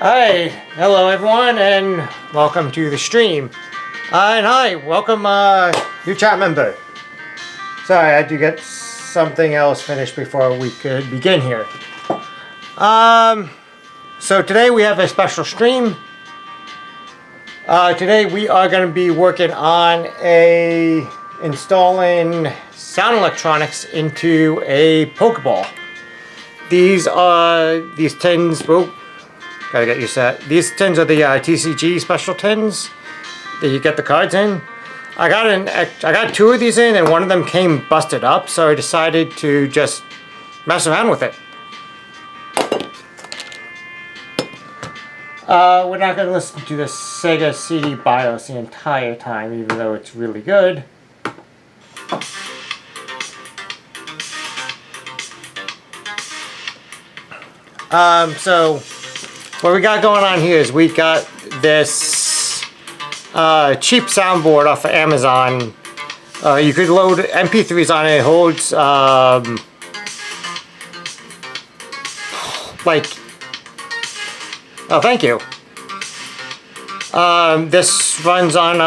Hi, hello everyone, and welcome to the stream. And hi, welcome new chat member. Sorry, I had to get something else finished before we could begin here. So today we have a special stream. Today we are going to be working on installing sound electronics into a Pokeball. These tins. Gotta get used to that. These tins are the TCG special tins that you get the cards in. I got two of these in, and one of them came busted up, so I decided to just mess around with it. We're not going to listen to the Sega CD BIOS the entire time, even though it's really good. So what we got going on here is we've got this cheap soundboard off of Amazon. You could load MP3s on it. It holds oh, thank you. This runs on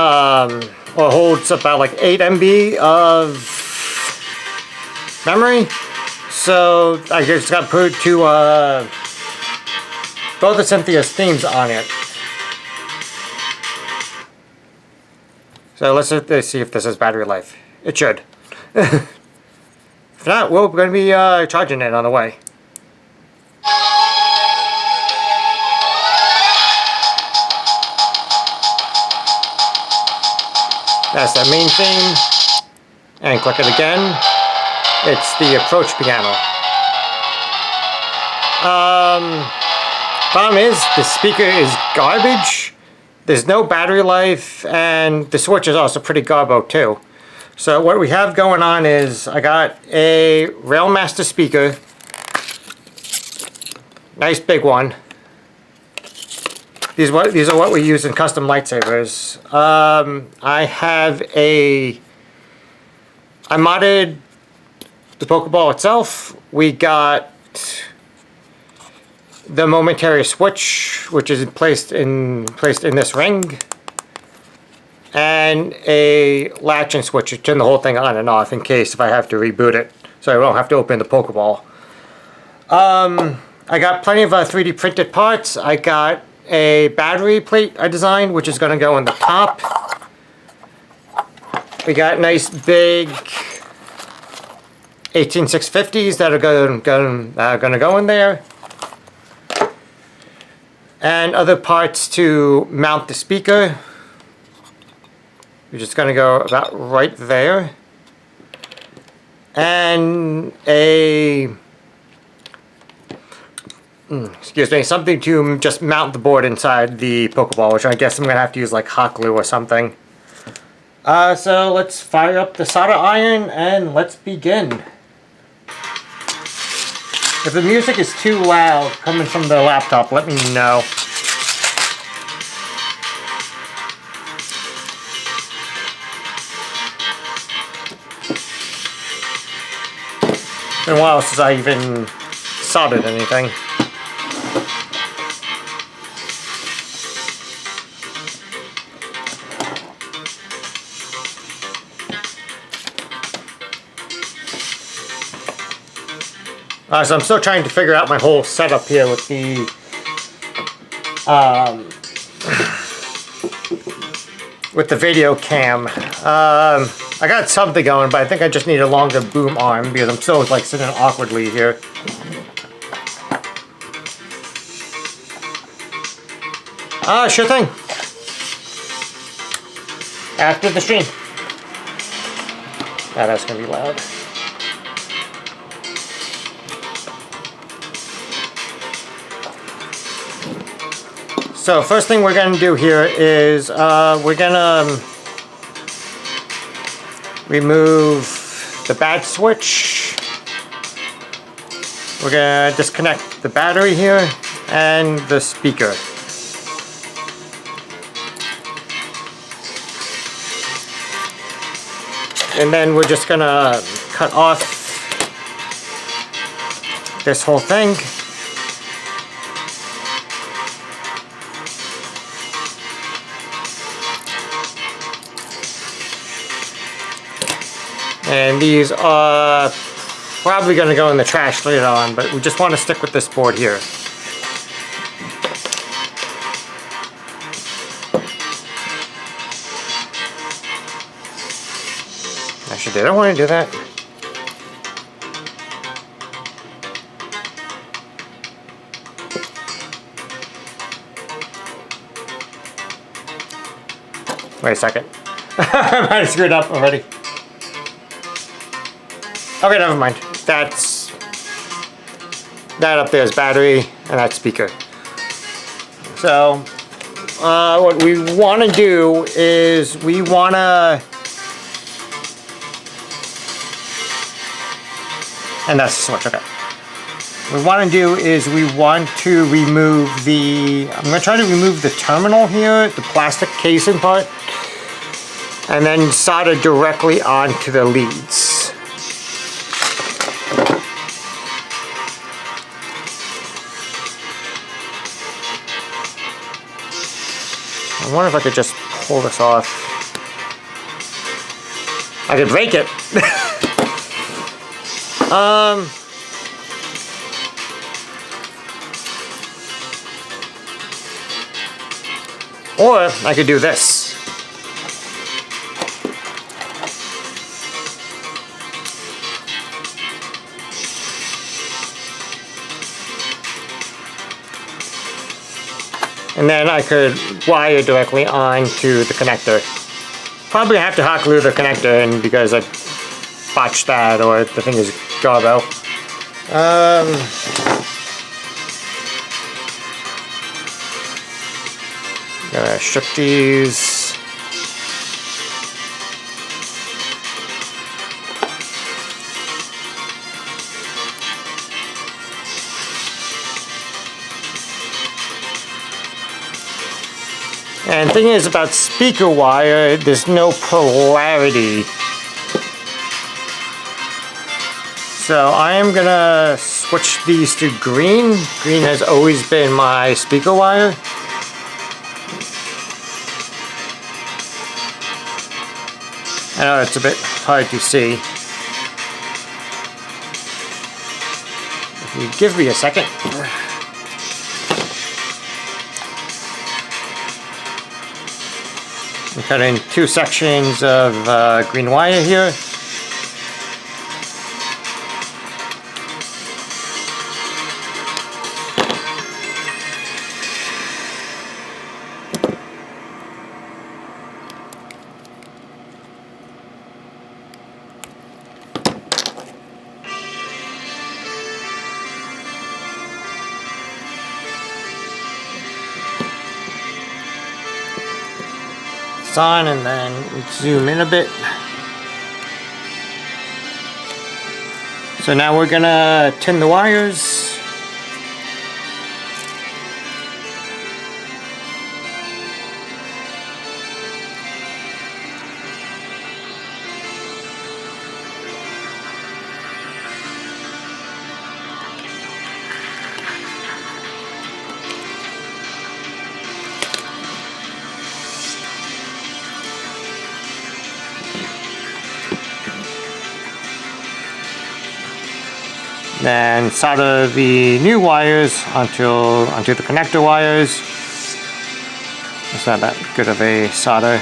or holds about like 8 MB of memory. So I just got put to both of Cynthia's themes on it. So let's see if this has battery life. It should. If not, we're going to be charging it on the way. That's the main theme. And click it again. It's the approach piano. Problem is, the speaker is garbage. There's no battery life, and the switch is also pretty garbo too. So what we have going on is I got a Railmaster speaker. Nice big one. These are what we use in custom lightsabers. I modded the Pokeball itself. We got the momentary switch, which is placed in this ring, and a latch and switch to turn the whole thing on and off in case if I have to reboot it, so I won't have to open the Pokeball. I got plenty of 3D printed parts. I got a battery plate I designed, which is going to go on the top. We got nice big 18650s that are going to go in there, and other parts to mount the speaker. We're just going to go about right there, and something to just mount the board inside the Pokeball, which I guess I'm going to have to use like hot glue or something. So let's fire up the solder iron and let's begin. If the music is too loud coming from the laptop, let me know. It's been a while since I even soldered anything. So I'm still trying to figure out my whole setup here with the video cam. I got something going, but I think I just need a longer boom arm because I'm still like sitting awkwardly here. Sure thing. After the stream. That's gonna be loud. So first thing we're going to do here is we're going to remove the bat switch. We're going to disconnect the battery here and the speaker. And then we're just going to cut off this whole thing. And these are probably going to go in the trash later on, but we just want to stick with this board here. Actually, did I want to do that? Wait a second. I might have screwed up already. Okay, never mind. That up there is battery, and that's speaker. So, what we want to do is we want to... And that's the switch, okay. What we want to do is we want to remove the... I'm going to try to remove the terminal here, the plastic casing part, and then solder directly onto the leads. I wonder if I could just pull this off. I could break it. Or I could do this. And then I could wire directly onto the connector. Probably have to hot glue the connector in because I botched that, or the thing is garbo. Gonna strip these. And the thing is about speaker wire, there's no polarity. So I am gonna switch these to green. Green has always been my speaker wire. I know it's a bit hard to see. If you give me a second. I'm cutting two sections of green wire here. On, and then zoom in a bit. So now we're gonna tin the wires. Then solder the new wires onto the connector wires. It's not that good of a solder.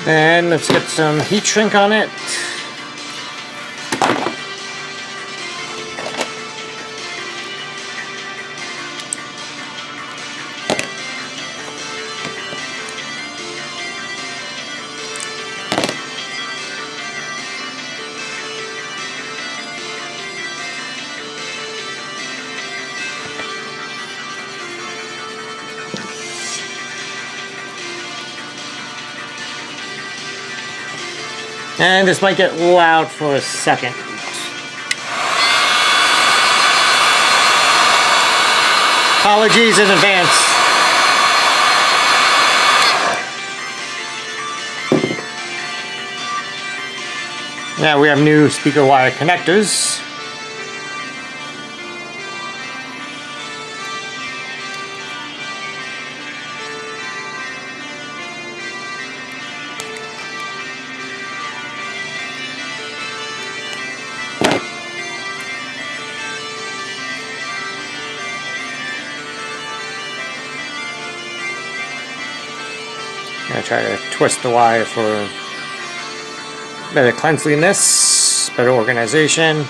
And let's get some heat shrink on it. And this might get loud for a second. Apologies in advance. Now we have new speaker wire connectors. I'm going to try to twist the wire for better cleanliness, better organization.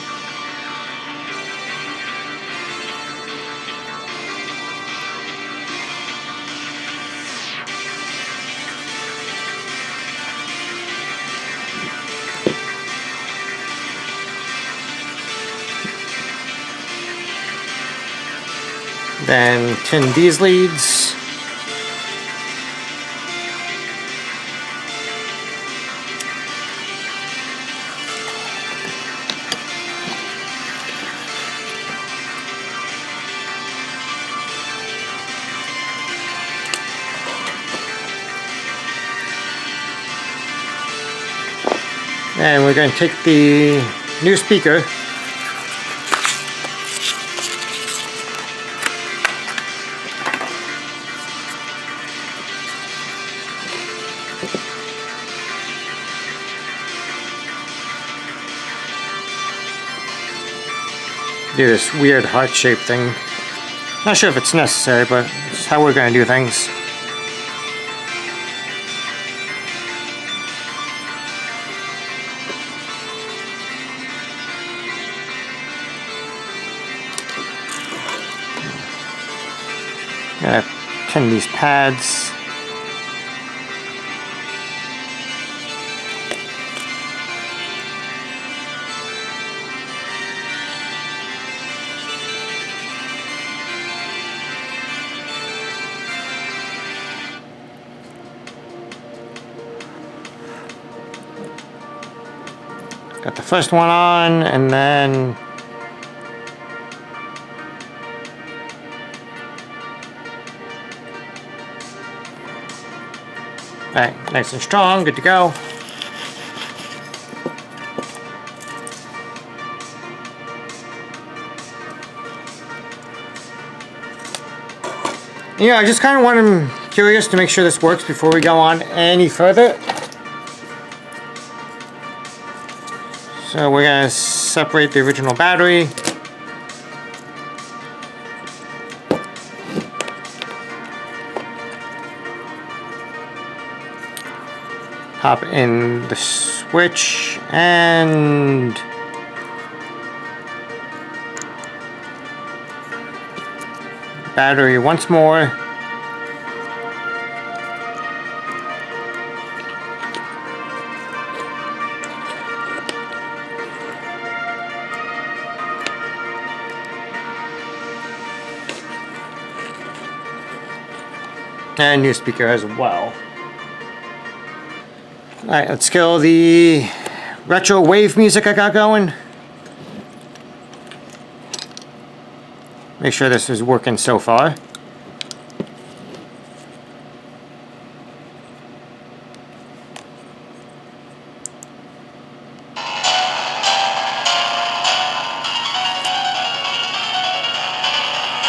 Then tin these leads. And we're going to take the new speaker do this weird heart-shaped thing. Not sure if it's necessary, but it's how we're going to do things. Gotta tin these pads. Got the first one on, and then alright, nice and strong, good to go. Yeah, I just kind of I'm curious to make sure this works before we go on any further. So we're going to separate the original battery. Pop in the switch and battery once more. And new speaker as well. Alright, let's kill the retro wave music I got going. Make sure this is working so far.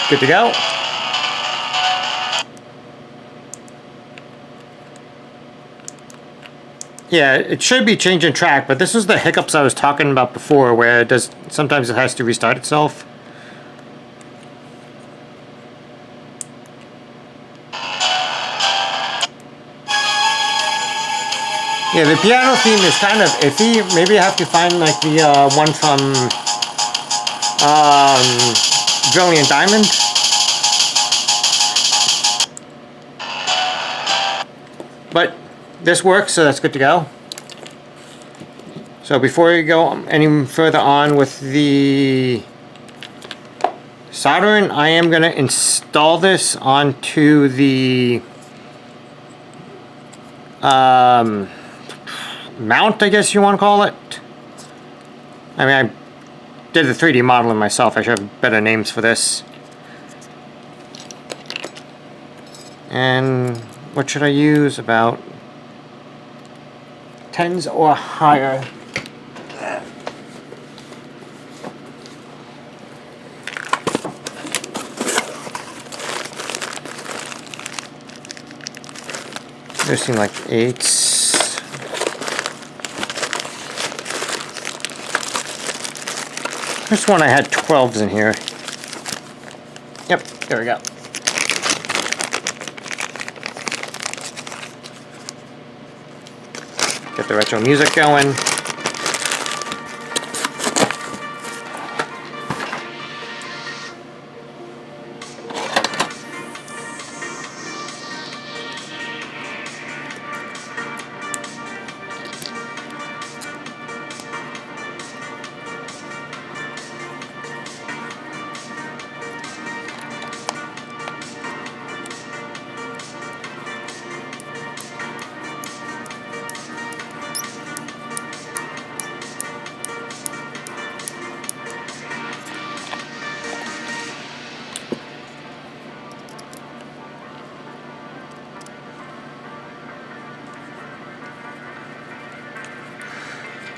Good to go. Yeah, it should be changing track, but this is the hiccups I was talking about before, where it does sometimes it has to restart itself. Yeah, the piano theme is kind of iffy. Maybe I have to find like the one from Brilliant Diamond. But this works, so that's good to go. So before we go any further on with the soldering, I am going to install this onto the mount, I guess you want to call it. I mean, I did the 3D modeling myself. I should have better names for this. And what should I use? About 10s or higher. Those seem like 8s. This one I had 12s in here. Yep, there we go. Get the retro music going.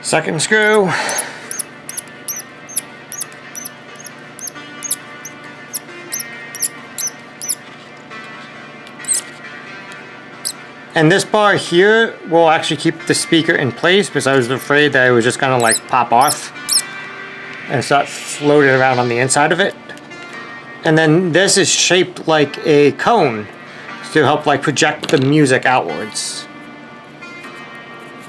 Second screw. And this bar here will actually keep the speaker in place, because I was afraid that it was just gonna like pop off and start floating around on the inside of it. And then this is shaped like a cone to help like project the music outwards.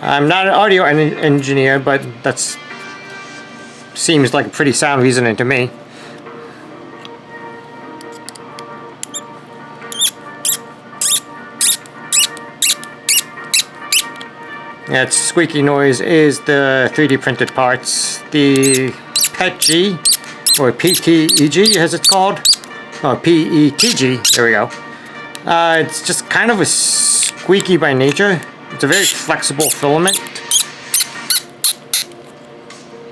I'm not an audio engineer, but that's seems like a pretty sound reasoning to me. Yeah, its squeaky noise is the 3D printed parts. The PETG, or PTEG as it's called, or PETG, there we go. It's just kind of a squeaky by nature. It's a very flexible filament,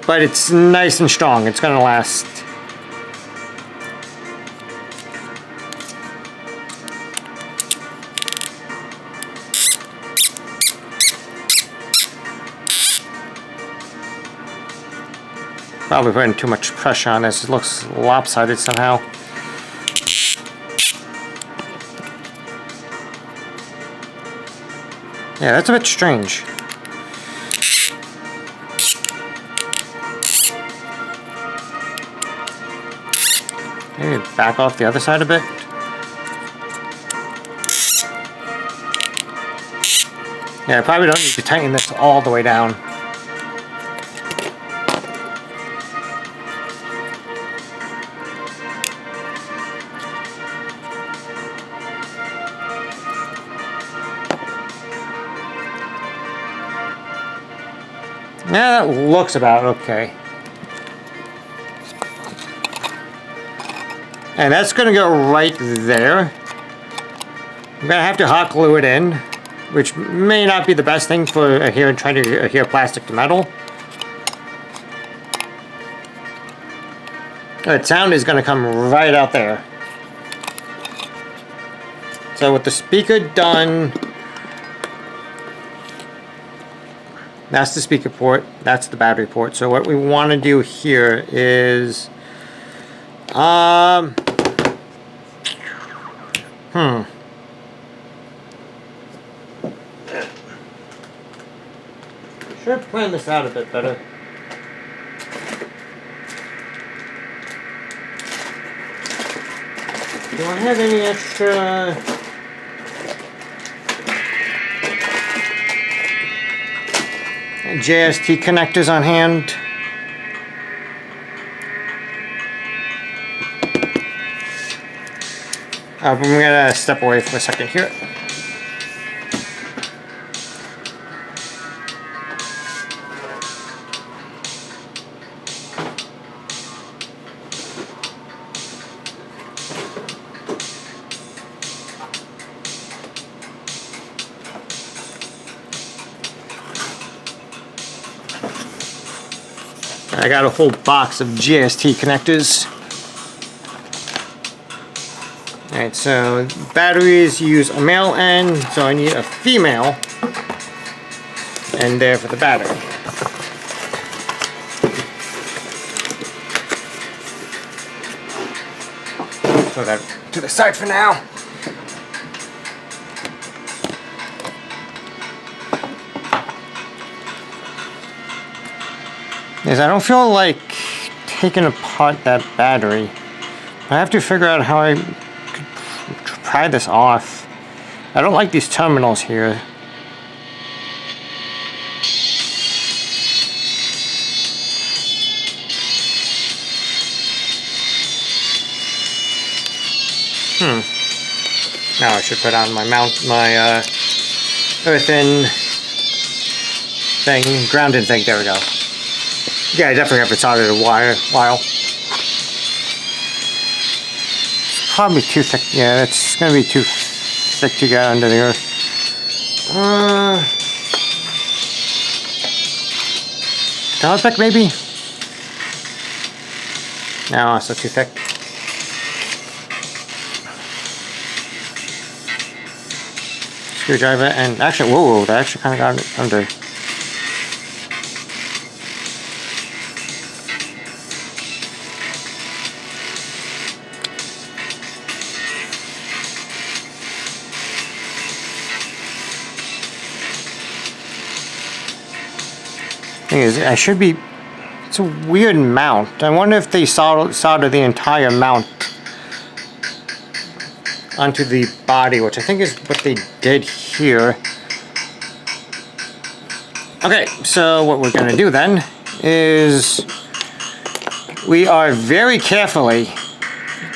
but it's nice and strong. It's gonna last. Probably putting too much pressure on this. It looks lopsided somehow. Yeah, that's a bit strange. Maybe back off the other side a bit. Yeah, I probably don't need to tighten this all the way down. Yeah, that looks about okay. And that's going to go right there. I'm going to have to hot glue it in, which may not be the best thing for trying to adhere plastic to metal. The sound is going to come right out there. So with the speaker done, that's the speaker port, that's the battery port. So what we want to do here is, should plan this out a bit better. Do I have any extra? JST connectors on hand. I'm gonna step away for a second here. I got a whole box of JST connectors. Alright, so batteries use a male end, so I need a female end there for the battery. Throw that to the side for now. Yes, I don't feel like taking apart that battery. I have to figure out how I could pry this off. I don't like these terminals here. Now I should put on my earthen thing, grounded thing. There we go. Yeah, I definitely have to solder the wire. Probably too thick. Yeah, it's gonna be too thick to get under the earth. Telepick maybe? No, it's not too thick. Screwdriver and actually, whoa, that actually kind of got it under. Thing is, it's a weird mount. I wonder if they solder the entire mount onto the body, which I think is what they did here. Okay, so what we're gonna do then is we are very carefully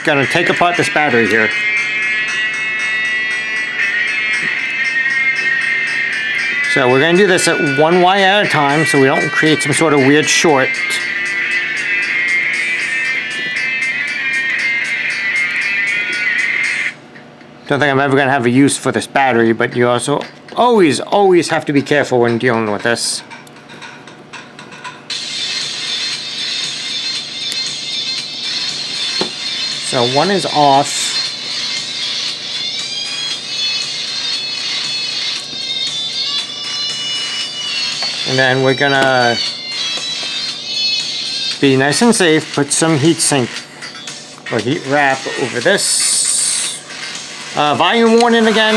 gonna take apart this battery here. So we're going to do this at one wire at a time so we don't create some sort of weird short. Don't think I'm ever going to have a use for this battery, but you also always have to be careful when dealing with this. So one is off. And then we're gonna be nice and safe, put some heat sink or heat wrap over this. Volume warning again.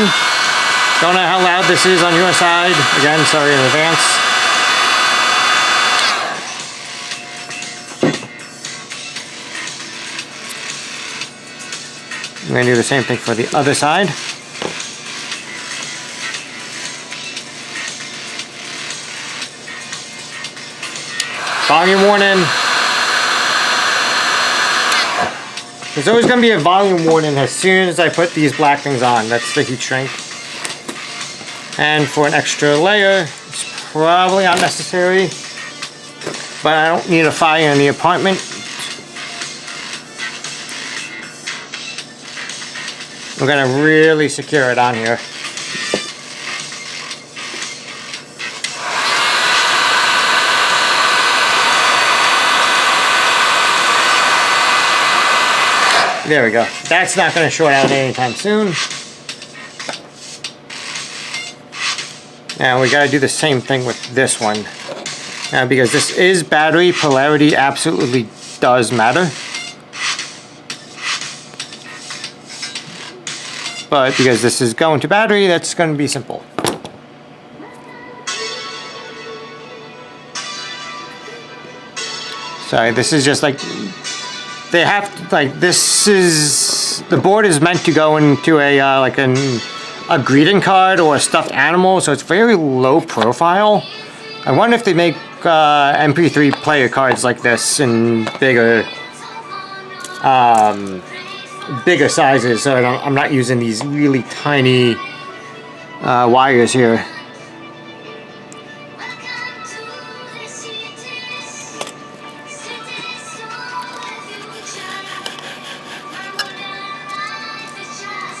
Don't know how loud this is on your side. Again, sorry in advance. I'm gonna do the same thing for the other side. Volume warning. There's always going to be a volume warning as soon as I put these black things on. That's the heat shrink. And for an extra layer, it's probably unnecessary. But I don't need a fire in the apartment. We're going to really secure it on here. There we go. That's not going to short out anytime soon. Now we got to do the same thing with this one. Now because this is battery, polarity absolutely does matter. But because this is going to battery, that's going to be simple. Sorry, this is just like... They have to, like, this is, the board is meant to go into a, like a greeting card or a stuffed animal, so it's very low profile. I wonder if they make MP3 player cards like this in bigger sizes, so I'm not using these really tiny wires here.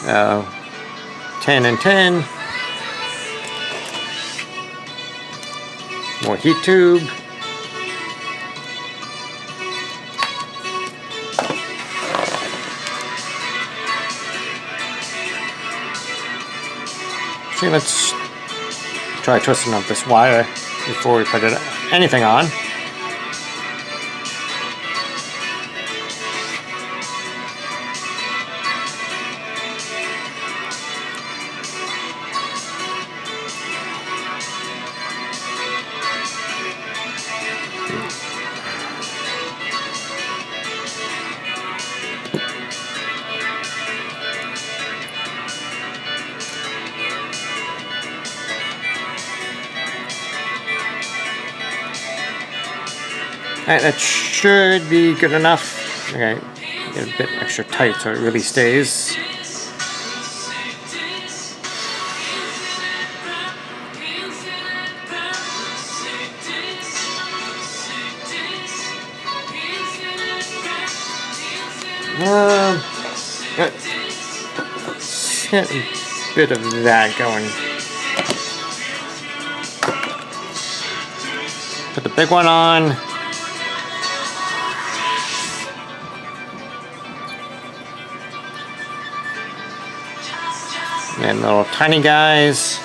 So 10 and 10. More heat tube. Actually, let's try twisting up this wire before we put anything on. Alright, that should be good enough. Okay, get a bit extra tight so it really stays. Let's get a bit of that going. Put the big one on. And little tiny guys.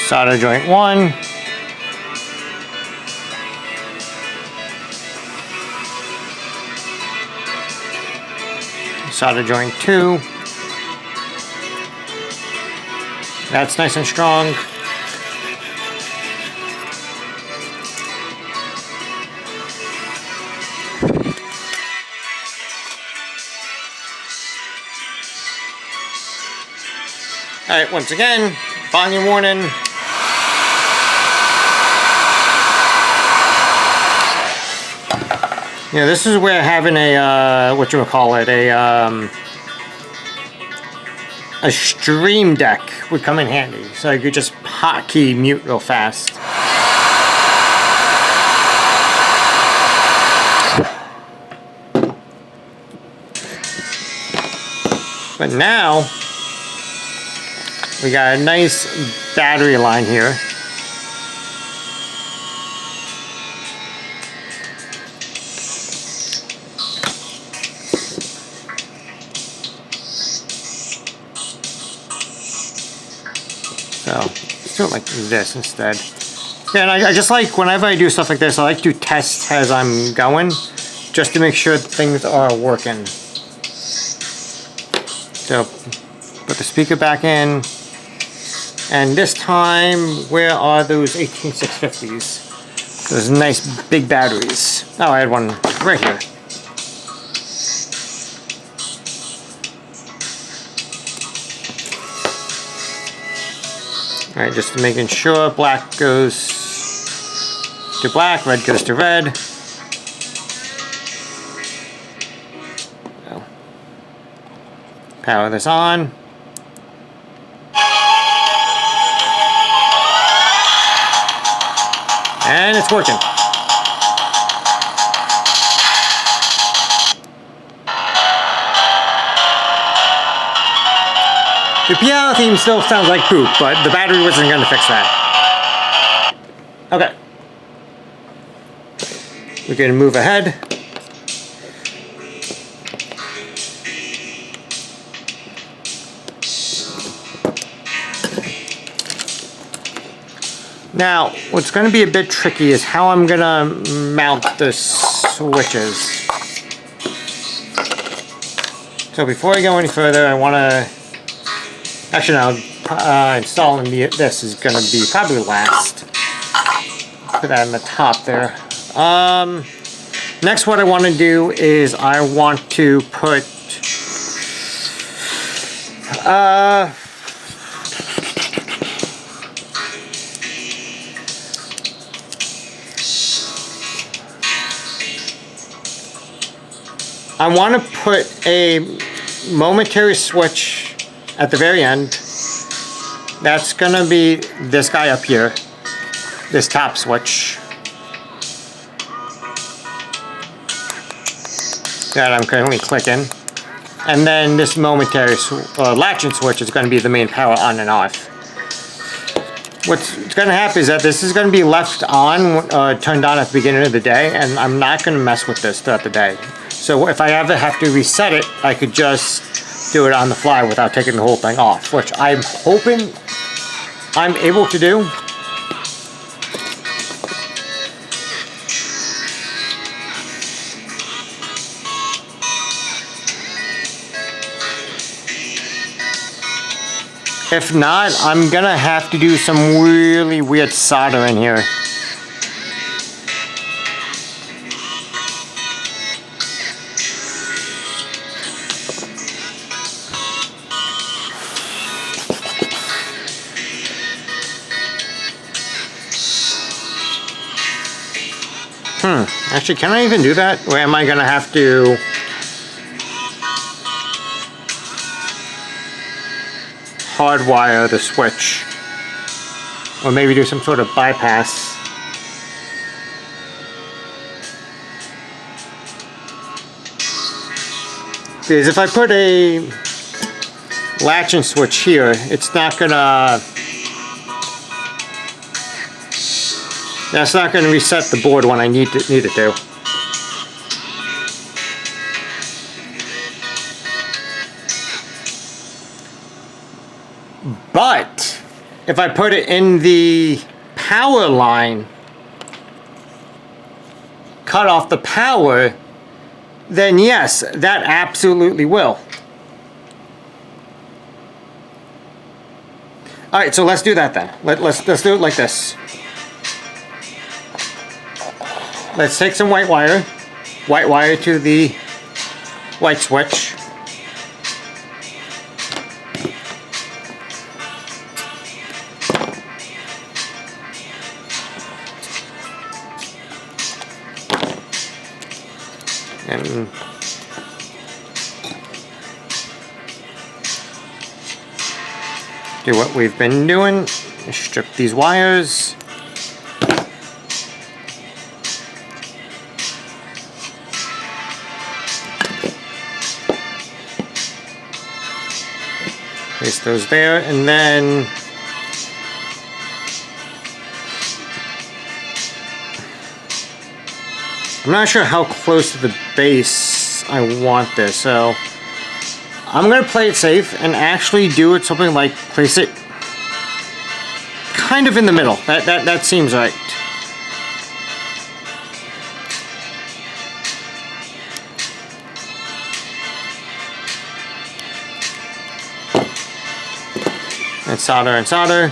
Solder joint 1. Solder joint 2. That's nice and strong. Alright, once again, volume warning. Yeah, this is where having a, a stream deck would come in handy. So you could just hotkey mute real fast. But now, we got a nice battery line here. So, let's do it like this instead. Yeah, and I just like, whenever I do stuff like this, I like to test as I'm going, just to make sure things are working. So, put the speaker back in, and this time, where are those 18650s? Those nice big batteries. Oh, I had one right here. Alright, just making sure black goes to black, red goes to red. So, power this on. And it's working. The piano theme still sounds like poop, but the battery wasn't going to fix that. Okay. We're going to move ahead. Now, what's going to be a bit tricky is how I'm going to mount the switches. So before I go any further, I want to... Actually, now installing this is going to be probably last. Put that on the top there. Next, what I want to do is I want to put... I want to put a momentary switch at the very end. That's going to be this guy up here. This top switch. that I'm currently clicking. And then this momentary latching switch is going to be the main power on and off. What's going to happen is that this is going to be left on, turned on at the beginning of the day, and I'm not going to mess with this throughout the day. So if I ever have to reset it, I could just do it on the fly without taking the whole thing off, which I'm hoping I'm able to do. If not, I'm gonna have to do some really weird soldering here. Actually, can I even do that? Or am I gonna have to... hardwire the switch, or maybe do some sort of bypass. Because if I put a latching switch here, it's not gonna... that's not gonna reset the board when I need it to. But if I put it in the power line, cut off the power, then yes, that absolutely will. All right, so let's do that then. Let's do it like this. Let's take some white wire to the light switch. And do what we've been doing. Strip these wires. Place those there, and then I'm not sure how close to the base I want this, so I'm gonna play it safe and actually do it something like place it kind of in the middle. That seems right. And solder and solder.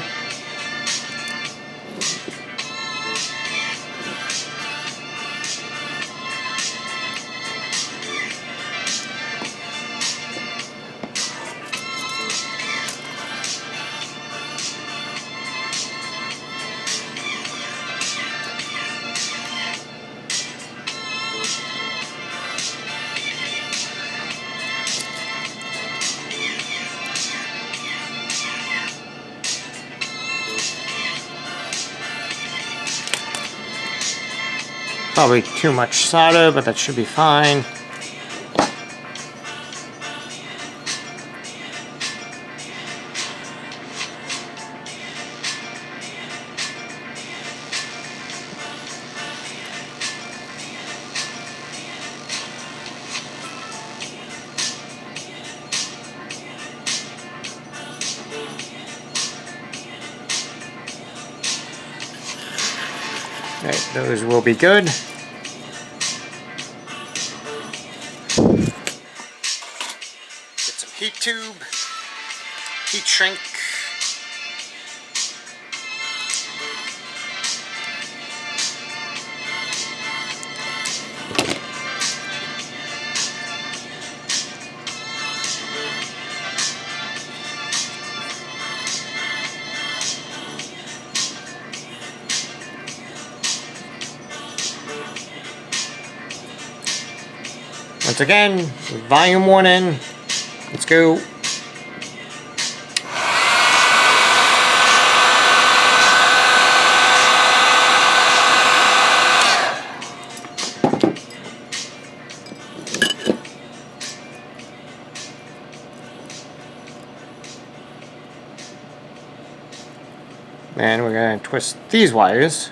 Probably too much solder, but that should be fine. Right, those will be good. Get some heat tube, heat shrink. Once again, volume 1 in. Let's go. And we're going to twist these wires.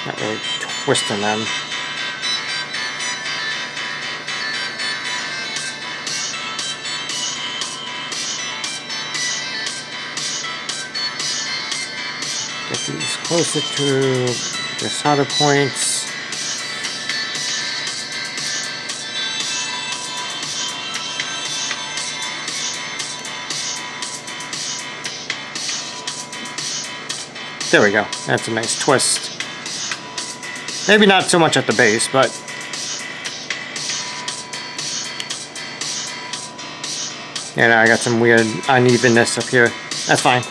Not really twisting them. Get these closer to the solder points. There we go. That's a nice twist. Maybe not so much at the base, but you know, I got some weird unevenness up here. That's fine.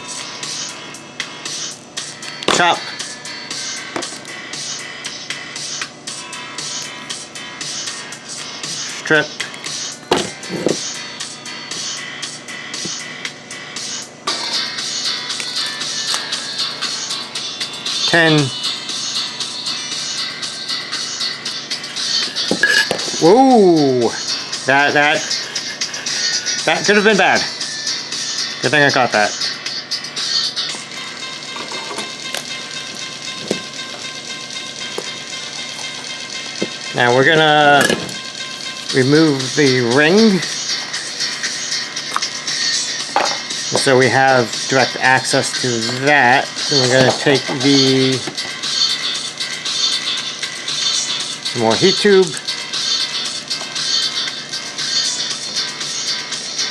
Chop. Strip. Whoa! That could have been bad. Good thing I caught that. Now we're gonna remove the ring, so we have direct access to that. And we're gonna take some more heat tube.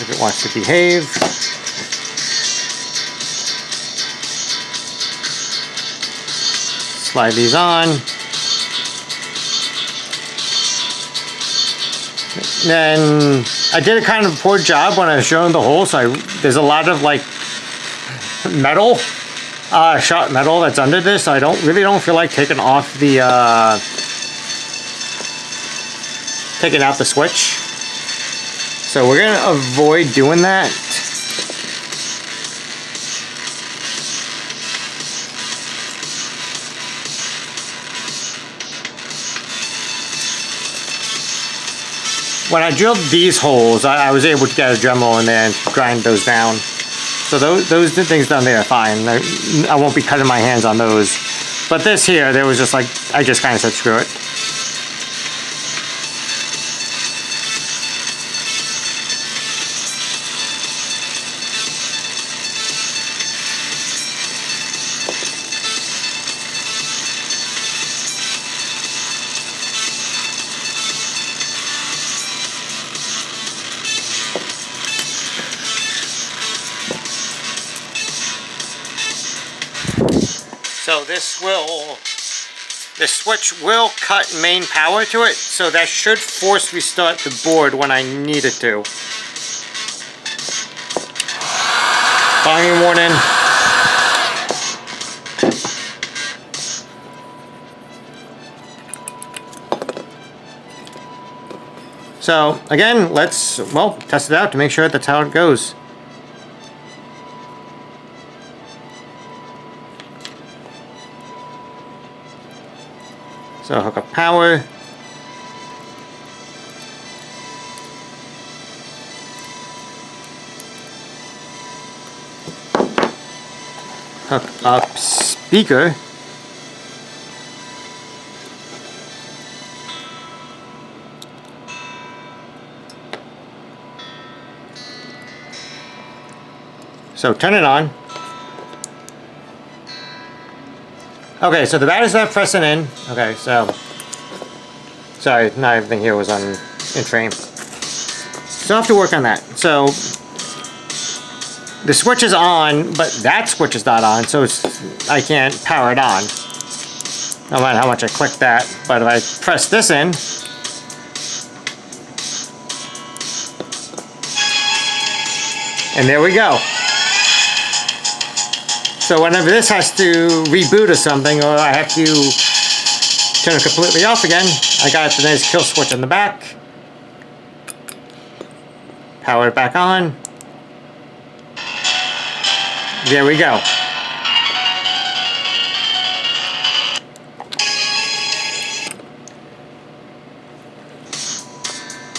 If it wants to behave. Slide these on. Then I did a kind of poor job when I was showing the hole, so there's a lot of like metal, sharp metal that's under this. So I really don't feel like taking off the taking out the switch. So we're going to avoid doing that. When I drilled these holes, I was able to get a Dremel in there and grind those down. So those things down there are fine. I won't be cutting my hands on those. But this here, there was just like, I just kind of said screw it. So this switch will cut main power to it, so that should force restart the board when I need it to. Volume warning. So again, let's, well, test it out to make sure that's how it goes. So hook up power. Hook up speaker. So turn it on. Okay, so the battery's not pressing in. Okay, so sorry, not everything here was in frame. So I have to work on that. So the switch is on, but that switch is not on, so I can't power it on. No matter how much I click that. But if I press this in, and there we go. So whenever this has to reboot or something, or I have to turn it completely off again, I got the nice kill switch on the back. Power it back on. There we go.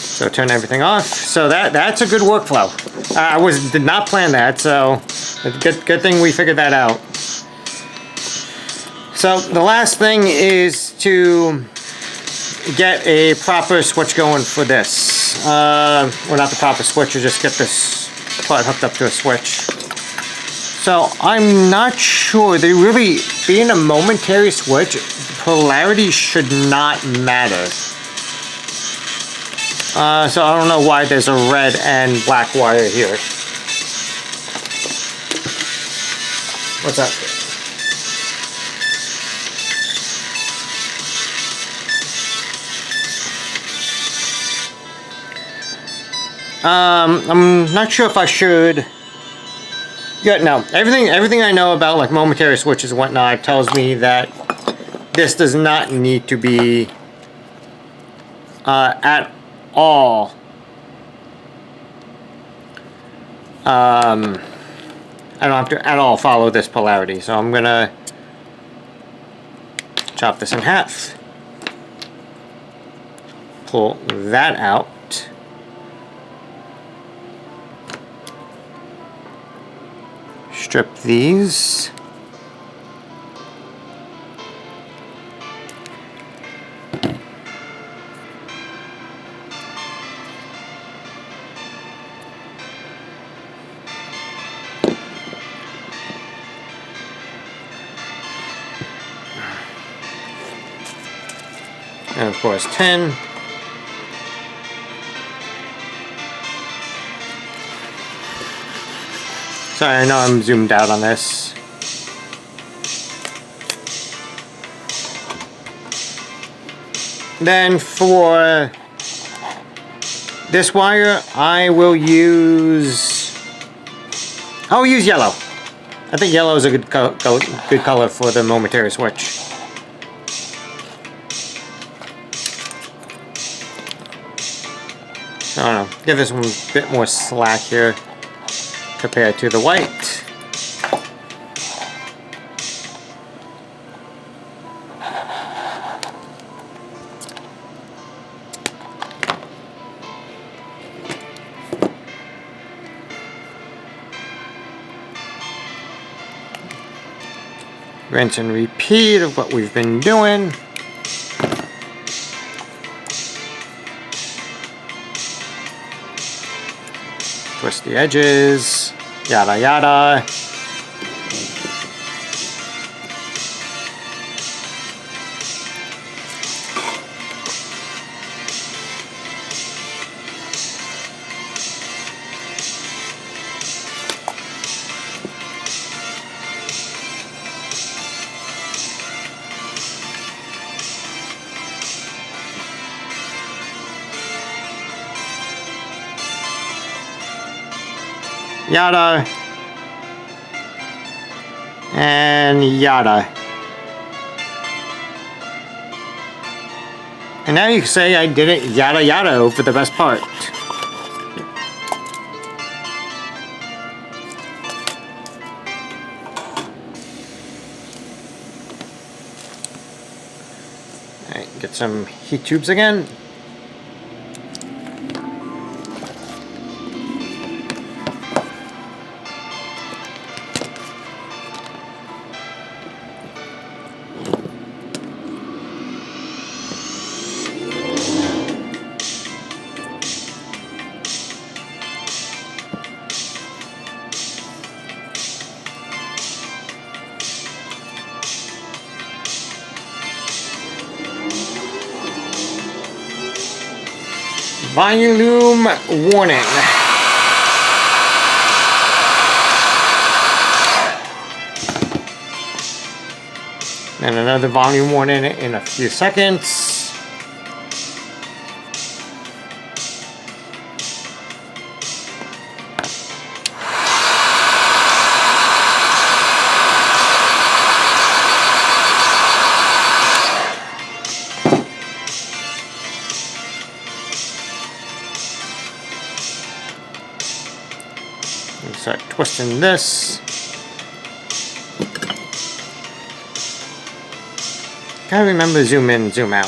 So turn everything off. So that's a good workflow. I did not plan that, so good thing we figured that out. So the last thing is to get a proper switch going for this. Well, not the proper switch, just get this part hooked up to a switch. So I'm not sure. They really, being a momentary switch, polarity should not matter. So I don't know why there's a red and black wire here. What's up? I'm not sure if I should. Yeah, no. Everything I know about like momentary switches and whatnot tells me that this does not need to be at all. I don't have to at all follow this polarity, so I'm gonna chop this in half. Pull that out. Strip these. And of course 10. Sorry, I know I'm zoomed out on this. Then for this wire, I'll use yellow. I think yellow is a good color for the momentary switch. I don't know, give this one a bit more slack here compared to the white. Rinse and repeat of what we've been doing. Twist the edges, yada yada. Yada, and yada. And now you can say I did it yada yada for the best part. Alright, get some heat tubes again. Volume warning. And another volume warning in a few seconds. Start twisting this. gotta remember zoom in, zoom out.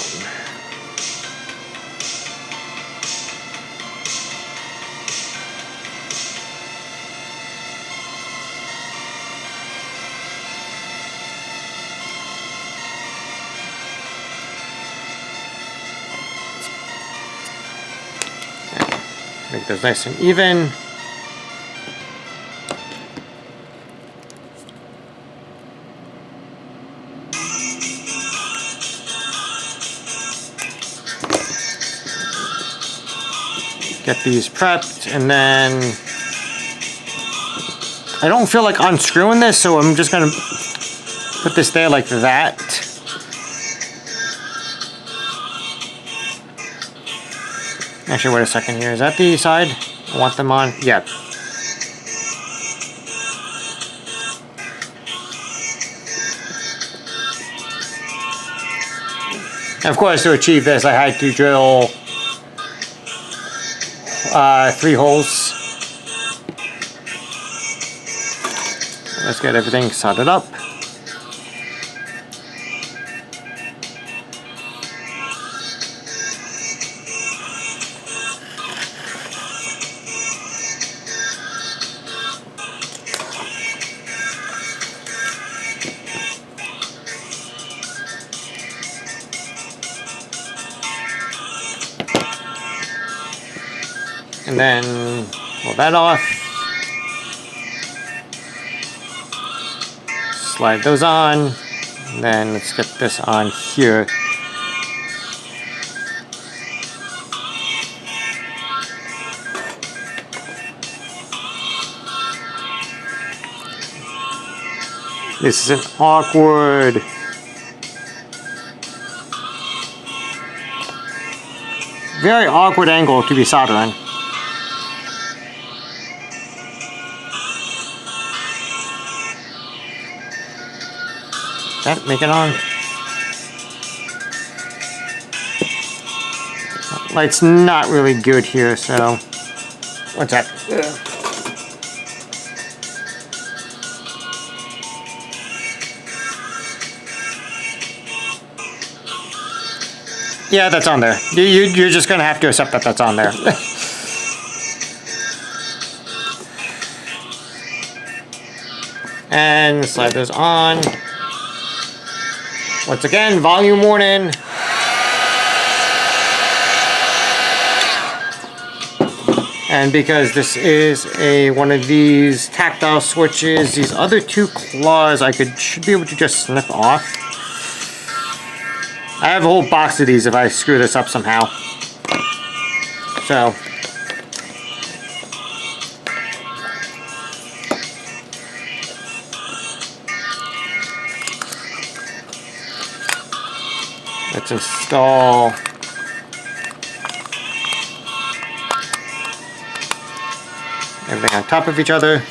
Make those nice and even. Get these prepped, and then I don't feel like unscrewing this, so I'm just gonna put this there like that. Actually, wait a second here. Is that the side I want them on? Yep. And of course, to achieve this, I had to drill 3 holes. Let's get everything soldered up. And then pull that off. Slide those on. And then let's get this on here. This is an awkward. Very awkward angle to be soldering. Okay, make it on. Light's not really good here, so what's that? Yeah, that's on there. You're just gonna have to accept that that's on there. And slide those on. Once again, volume warning. And because this is one of these tactile switches, these other 2 claws I should be able to just snip off. I have a whole box of these if I screw this up somehow. So. Let's install everything on top of each other.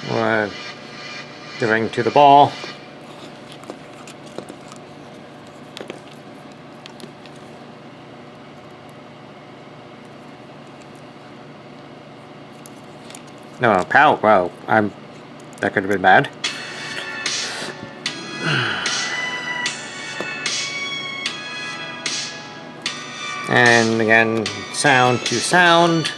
The ring to the ball. No, pow, wow, that could have been bad. And again, sound to sound.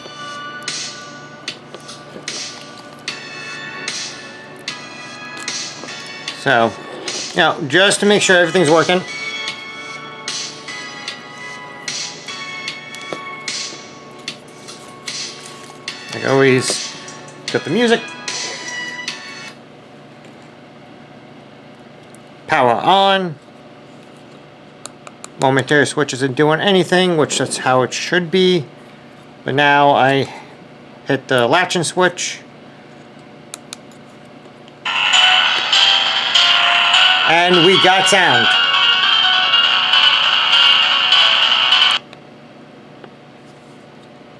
So, just to make sure everything's working. Like always, got the music. Power on. Momentary switch isn't doing anything, which that's how it should be. But now I hit the latch and switch. And we got sound.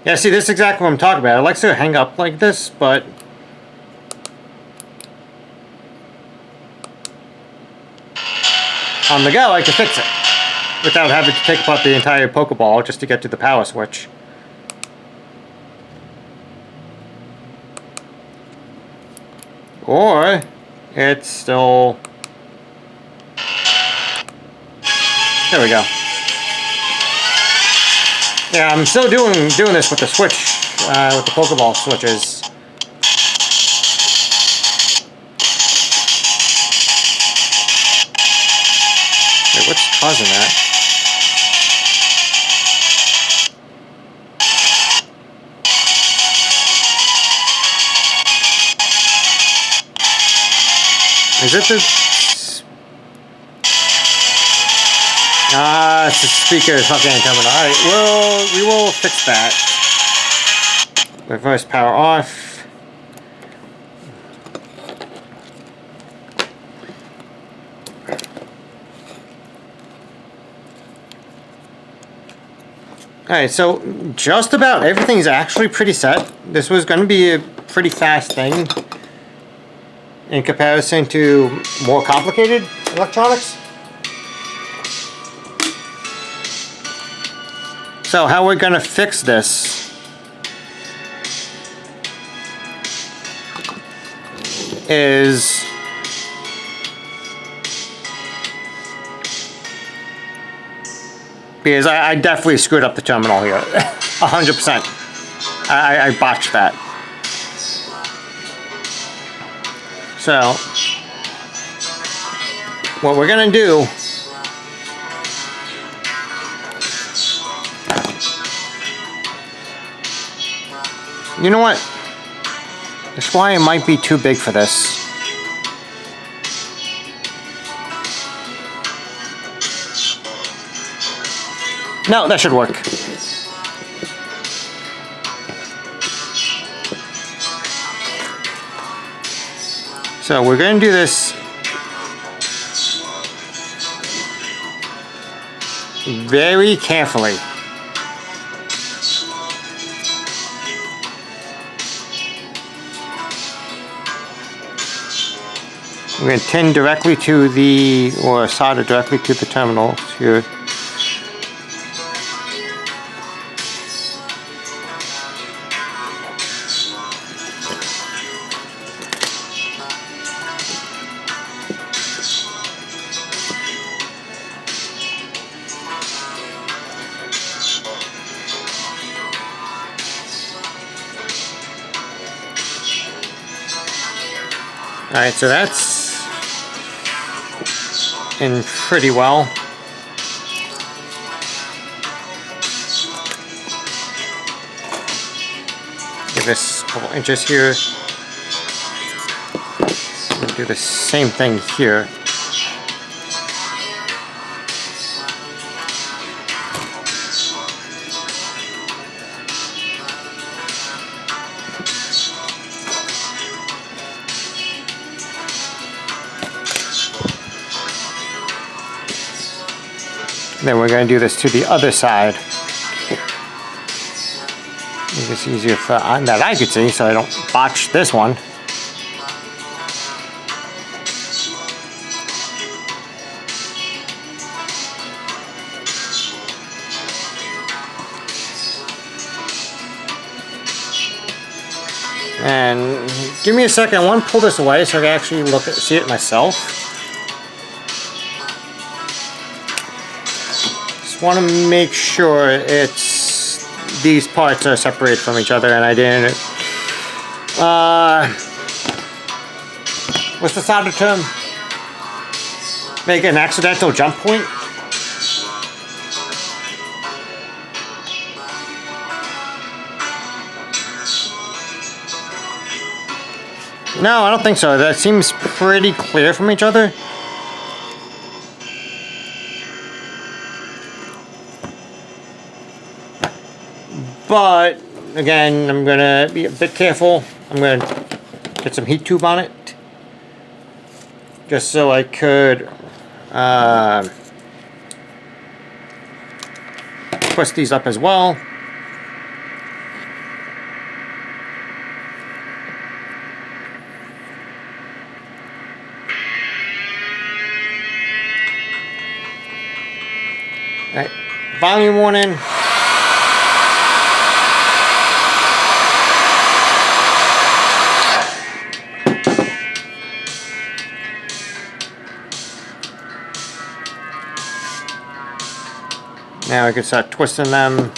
Yeah, see, this is exactly what I'm talking about. I like to hang up like this, but on the go, I can fix it without having to take apart the entire Pokeball just to get to the power switch. Or it's still There we go. Yeah, I'm still doing this with the switch, with the Pokeball switches. Wait, what's causing that? Is it the... it's the speaker fucking terminal. Alright, we will fix that. Reverse power off. Alright, so just about everything's actually pretty set. This was going to be a pretty fast thing in comparison to more complicated electronics. So how we're going to fix this is because I definitely screwed up the terminal here. 100%. I botched that. So what we're going to do you know what? This wire might be too big for this. No, that should work. So we're going to do this very carefully. We're going to tin directly to the, or solder directly to the terminals here. Alright, so that's in pretty well. Give this a couple inches here. And do the same thing here. Then we're going to do this to the other side. Make this easier for that I could see, so I don't botch this one. And give me a second. I want to pull this away so I can actually see it myself. Want to make sure these parts are separated from each other, and I didn't what's the solder term? Make an accidental jump point? No, I don't think so. That seems pretty clear from each other. But, again, I'm going to be a bit careful. I'm going to get some heat tube on it. Just so I could twist these up as well. Alright, volume warning. Now we can start twisting them.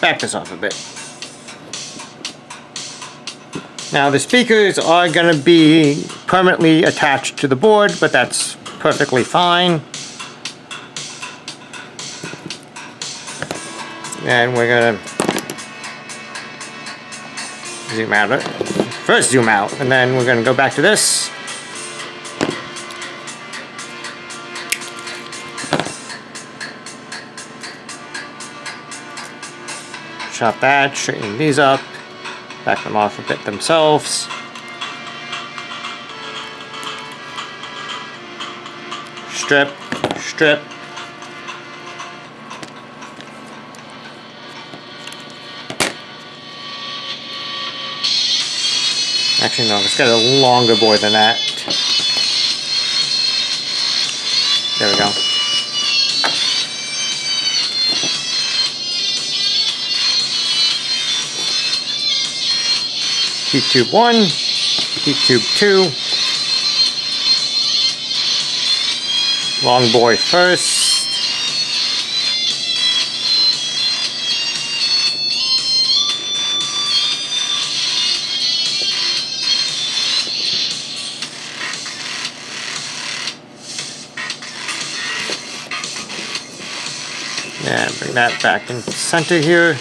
Back this off a bit. Now the speakers are going to be permanently attached to the board, but that's perfectly fine. And we're going to zoom out. First zoom out, and then we're going to go back to this. Chop that, straighten these up, back them off a bit themselves. Strip, strip. Actually, no, let's get a longer board than that. There we go. Heat tube 1, heat tube 2, long boy first. And bring that back in center here.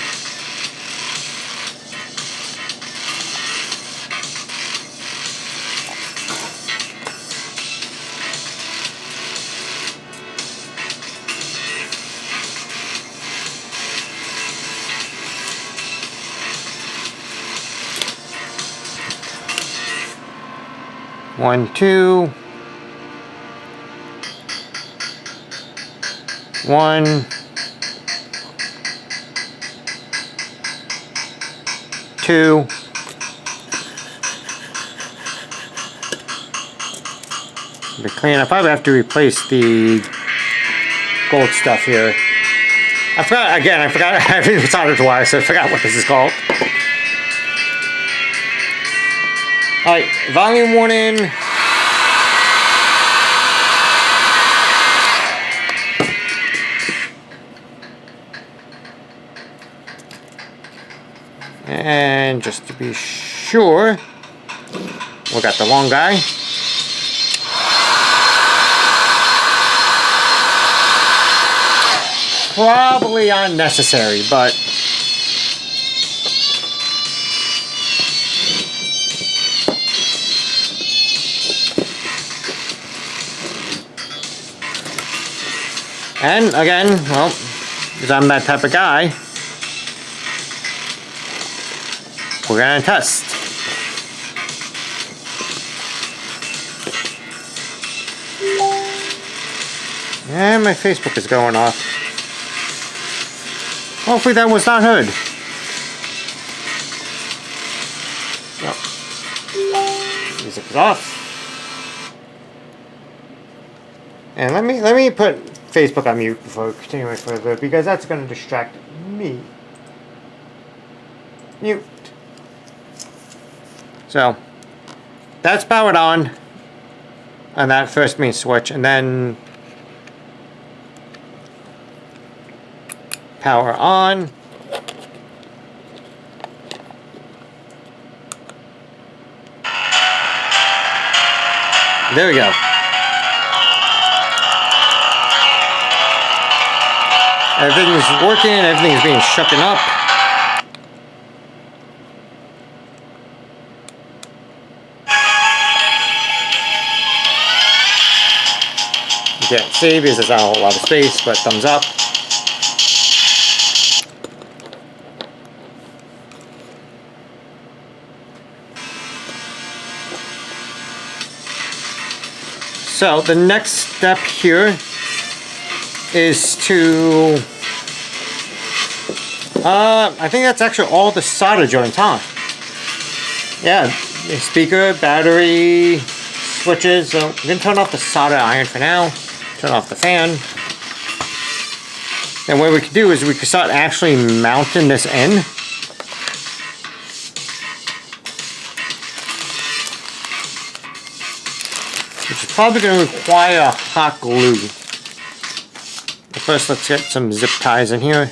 One, two. One. Two. Be clean. I probably have to replace the gold stuff here. I forgot, I haven't even soldered wire, so I forgot what this is called. Alright, volume warning. And just to be sure, we got the long guy. Probably unnecessary, but and again, well, because I'm that type of guy, we're gonna test. And my Facebook is going off. Hopefully that was not heard. No. Music is off. And let me put Facebook on mute before continuing further, because that's going to distract me. Mute. So that's powered on that first main switch, and then power on. There we go. Everything is working, everything is being shooken up. You can't see because there's not a whole lot of space, but thumbs up. So the next step here is to, I think that's actually all the solder joints, huh? Yeah, the speaker, battery, switches. So I'm going to turn off the solder iron for now, turn off the fan. And what we could do is we could start actually mounting this in. which is probably going to require hot glue. But first, let's get some zip ties in here.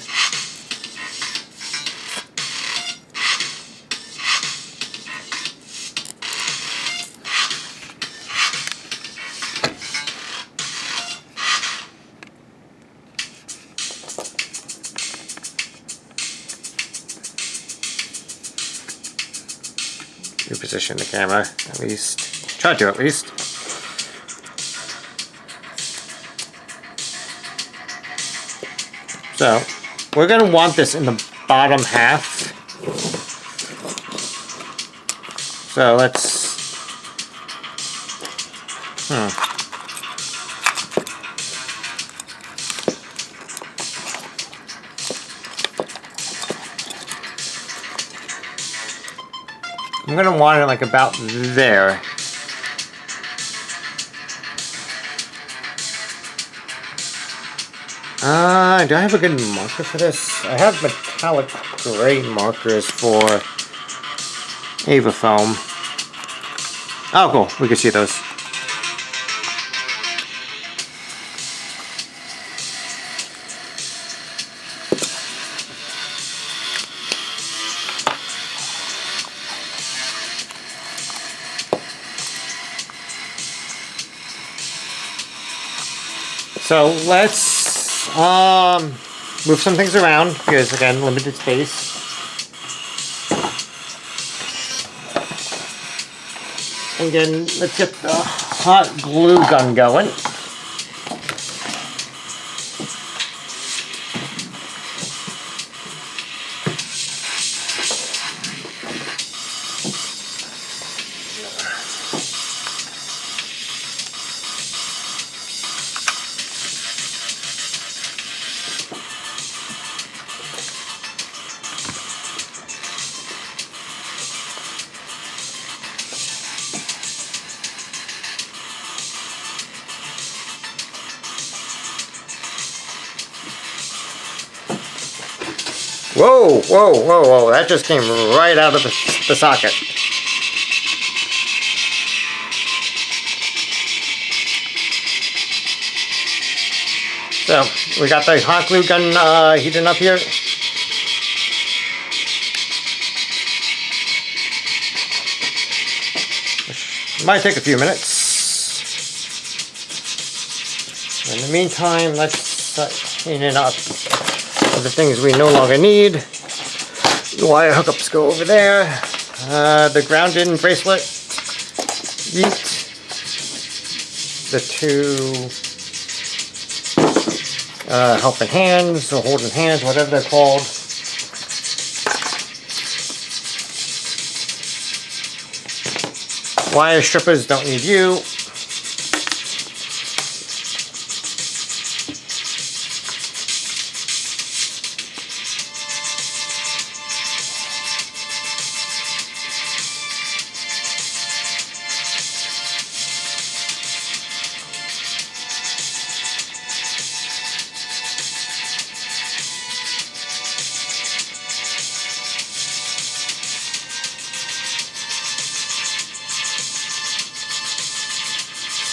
Reposition the camera, at least. Try to, at least. So, we're going to want this in the bottom half. So, let's... I'm going to want it like about there. Do I have a good marker for this? I have metallic gray markers for Ava foam. Oh, cool. We can see those. So let's move some things around because again, limited space. And then let's get the hot glue gun going. Whoa, whoa, whoa, whoa, that just came right out of the socket. So, we got the hot glue gun heating up here. Which might take a few minutes. In the meantime, let's start heating up the things we no longer need. The wire hookups go over there. The ground-in bracelet. Yeet. The two helping hands or holding hands, whatever they're called. Wire strippers don't need you.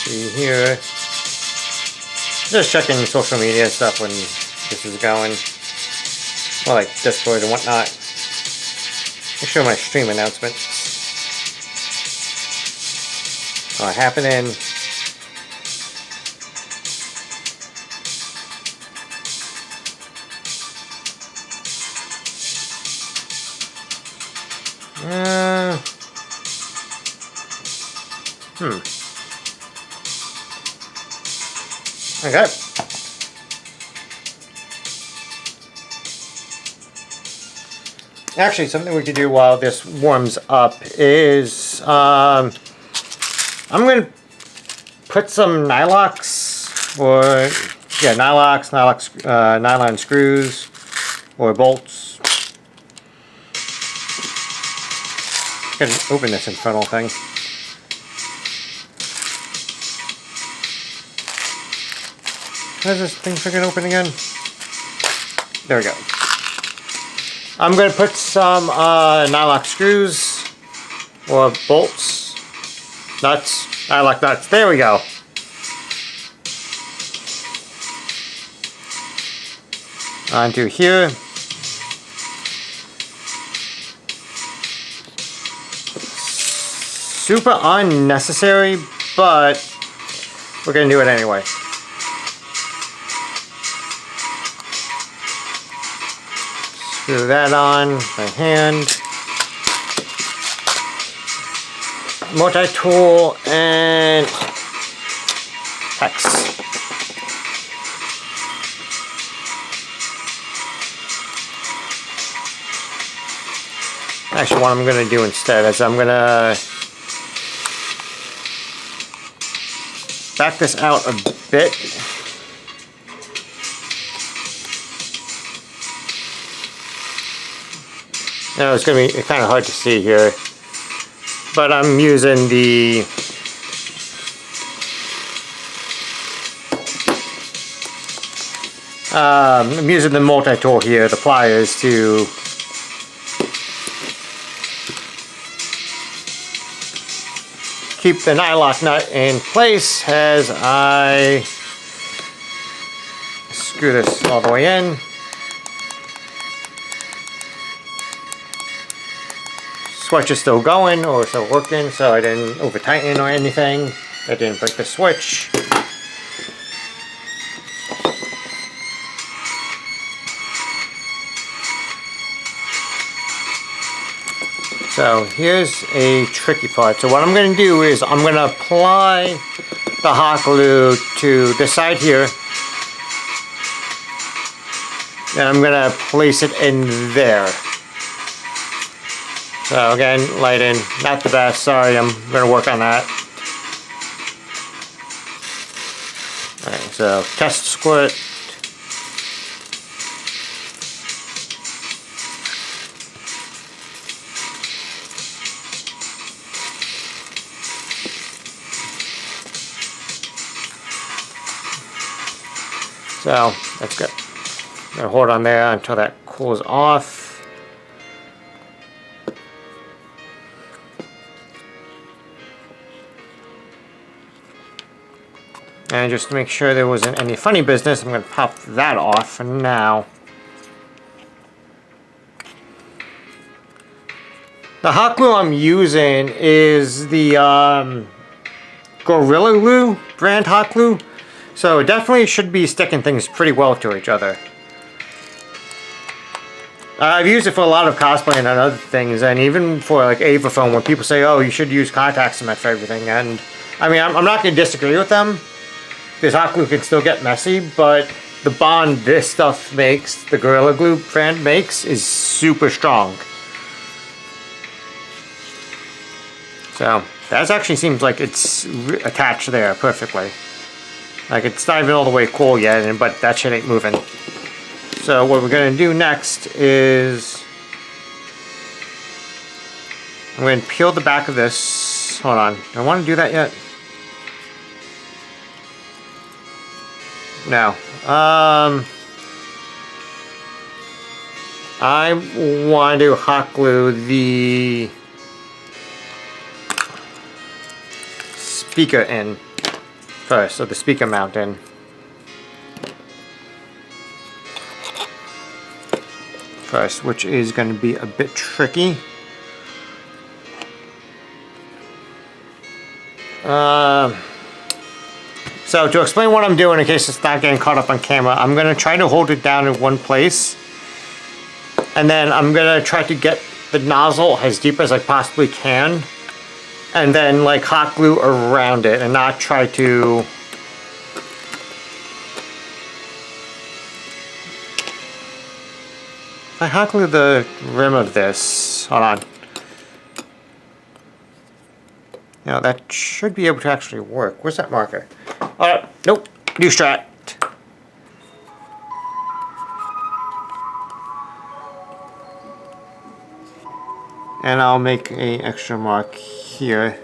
See here, just checking social media stuff when this is going, well, like Discord and whatnot. Make sure my stream announcements are happening. Okay. Actually, something we could do while this warms up is I'm going to put some Nylox or nylon screws or bolts. I can open this infernal thing. How does this thing freaking open again? There we go. I'm going to put some Nylox screws or bolts, nuts, I like that. There we go. Onto here. Super unnecessary, but we're gonna do it anyway. Screw that on by hand. Multi-tool and hex. Actually, what I'm going to do instead is I'm going to back this out a bit. Now it's going to be kind of hard to see here, but I'm using the multi-tool here, the pliers, to keep the nylock nut in place as I screw this all the way in. Switch is still going, or still working, so I didn't over tighten or anything. I didn't break the switch. So here's a tricky part. So what I'm going to do is I'm going to apply the hot glue to this side here. And I'm going to place it in there. So again, lighting, not the best. Sorry, I'm going to work on that. Alright, so test squirt. So that's good. I'm gonna hold on there until that cools off. And just to make sure there wasn't any funny business, I'm going to pop that off for now. The hot glue I'm using is the Gorilla Glue brand hot glue. So it definitely should be sticking things pretty well to each other. I've used it for a lot of cosplay and other things, and even for like Ava foam, where people say, oh, you should use contact cement for everything. And I mean, I'm not going to disagree with them. This hot glue can still get messy, but the bond this stuff makes, the Gorilla Glue brand makes, is super strong. So that actually seems like it's attached there perfectly. Like, it's not even all the way cool yet, but that shit ain't moving. So what we're going to do next is I'm going to peel the back of this. Hold on. Do I want to do that yet? No. I want to hot glue the speaker in first, so the speaker mount in. First, which is going to be a bit tricky. So to explain what I'm doing in case it's not getting caught up on camera, I'm going to try to hold it down in one place, and then I'm going to try to get the nozzle as deep as I possibly can, and then like hot glue around it and not try to if I hot glue the rim of this, hold on. Now that should be able to actually work. Where's that marker? Alright, nope, new strat. And I'll make an extra mark here.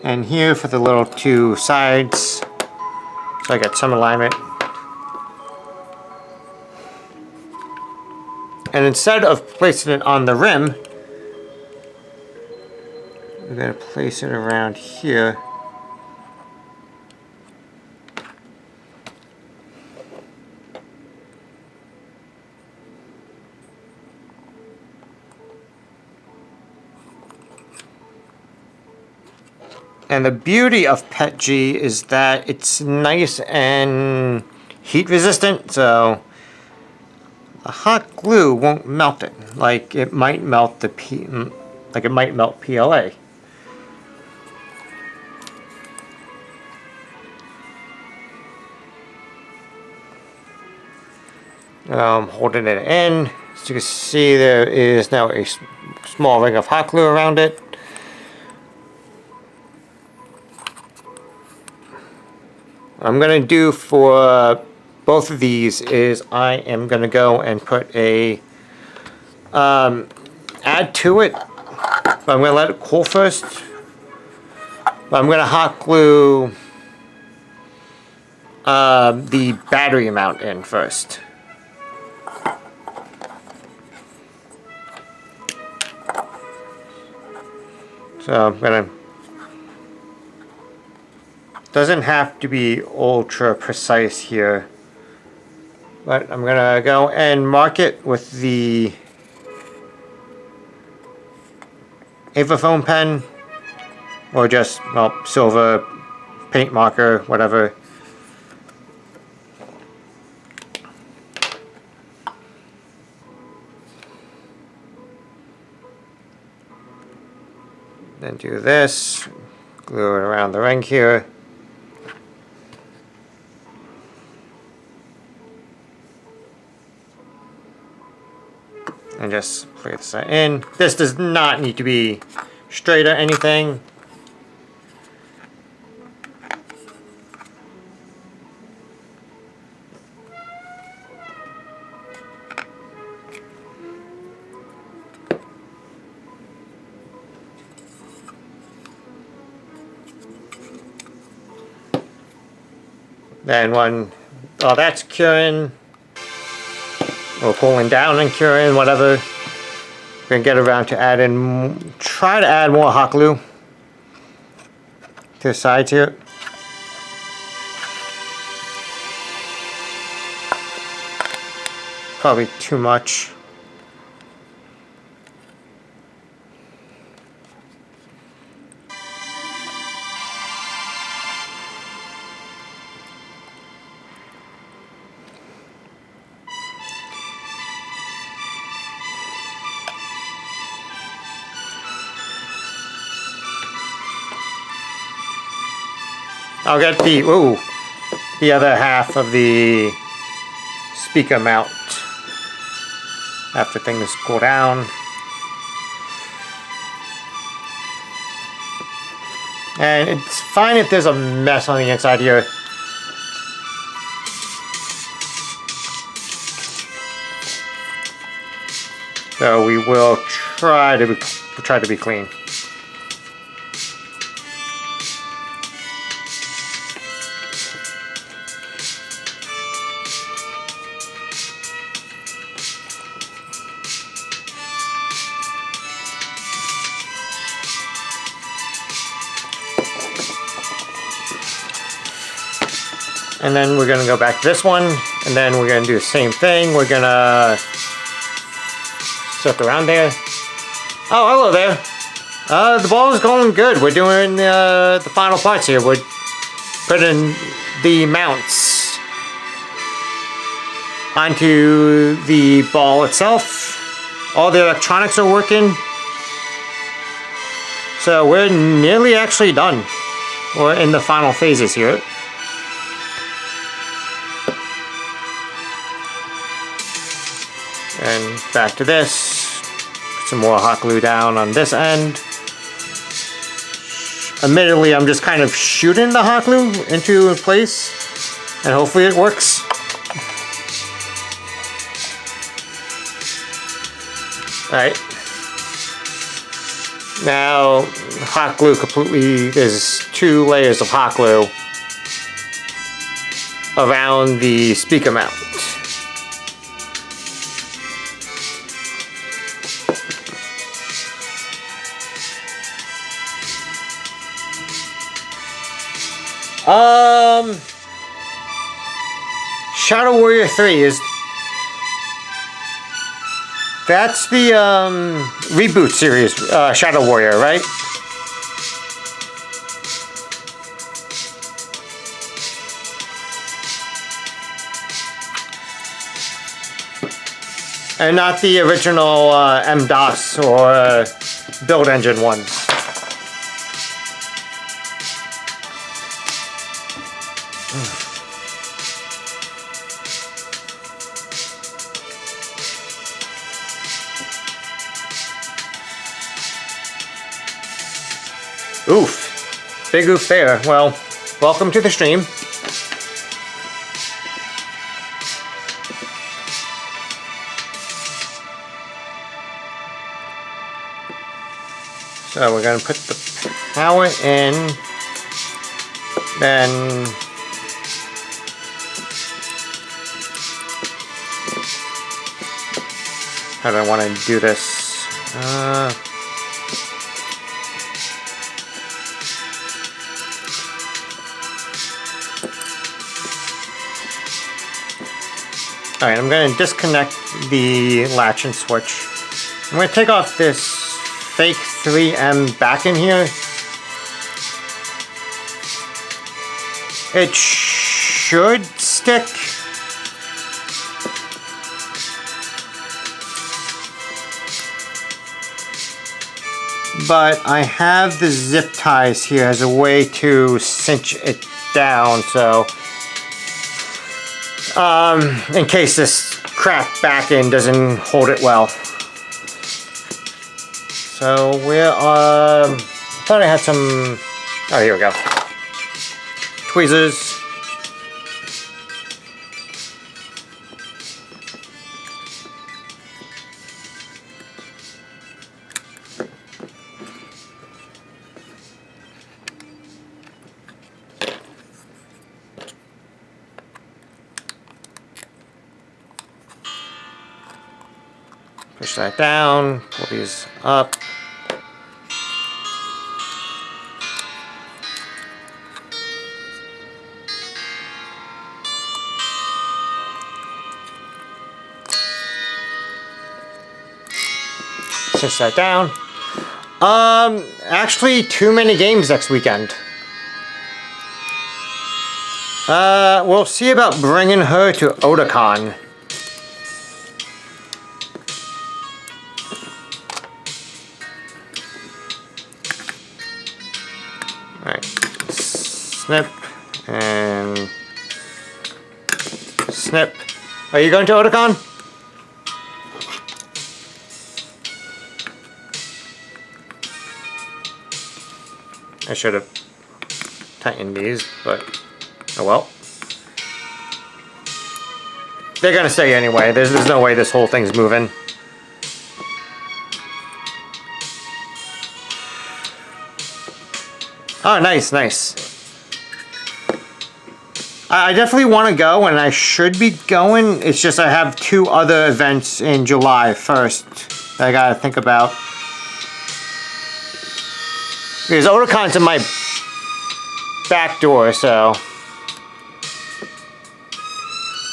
And here for the little two sides. So I got some alignment. And instead of placing it on the rim, going to place it around here. And the beauty of PETG is that it's nice and heat resistant, so a hot glue won't melt it like it might melt PLA. Holding it in, as you can see, there is now a small ring of hot glue around it. What I'm going to do for both of these is I am going to go and put a add to it, but I'm going to let it cool first. But I'm going to hot glue the battery mount in first. So I'm going to, doesn't have to be ultra precise here, but I'm gonna go and mark it with the Foam pen, or just, well, silver paint marker, whatever. Then do this, glue it around the ring here. And just place that in. This does not need to be straight or anything. Then when all that's curing, or cooling down and curing, whatever, we're gonna get around to adding, try to add more hot glue to the sides here. Probably too much. I'll get the other half of the speaker mount after things cool down. And it's fine if there's a mess on the inside here. So we will try to be clean. And then we're going to go back to this one, and then we're going to do the same thing. We're going to circle around there. Oh, hello there. The ball is going good. We're doing the final parts here. We're putting the mounts onto the ball itself. All the electronics are working. So we're nearly actually done. We're in the final phases here. And back to this. Put some more hot glue down on this end. Admittedly, I'm just kind of shooting the hot glue into place, and hopefully it works. Alright. Now, hot glue completely, there's 2 layers of hot glue around the speaker mount. Shadow Warrior 3 is... That's the reboot series, Shadow Warrior, right? And not the original M-DOS or Build Engine ones. Oof. Big oof there. Well, welcome to the stream. So we're going to put the power in, then how do I want to do this? Alright, I'm going to disconnect the latch and switch. I'm going to take off this fake 3M back in here. It should stick. But I have the zip ties here as a way to cinch it down, so in case this crap back end doesn't hold it well. So we're I thought I had some, oh, here we go. Tweezers. Push that down, pull these up. Push that down. Actually, too many games next weekend. We'll see about bringing her to Otakon. Alright. Snip and snip. Are you going to Otakon? I should have tightened these, but oh well. They're gonna stay anyway. There's no way this whole thing's moving. Oh, nice, nice. I definitely want to go, and I should be going. It's just I have 2 other events in July first that I gotta think about. Because Otakon's in my back door, so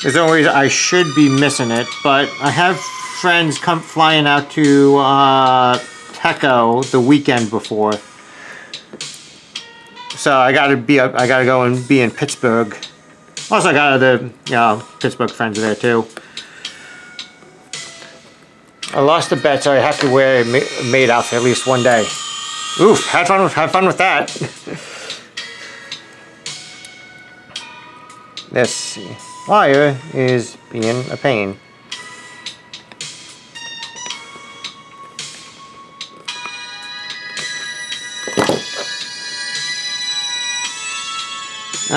there's no reason I should be missing it. But I have friends come flying out to Teco the weekend before, so I gotta go and be in Pittsburgh. Also, I got other Pittsburgh friends there too. I lost a bet, so I have to wear a maid outfit at least one day. Oof, have fun with that. This wire is being a pain.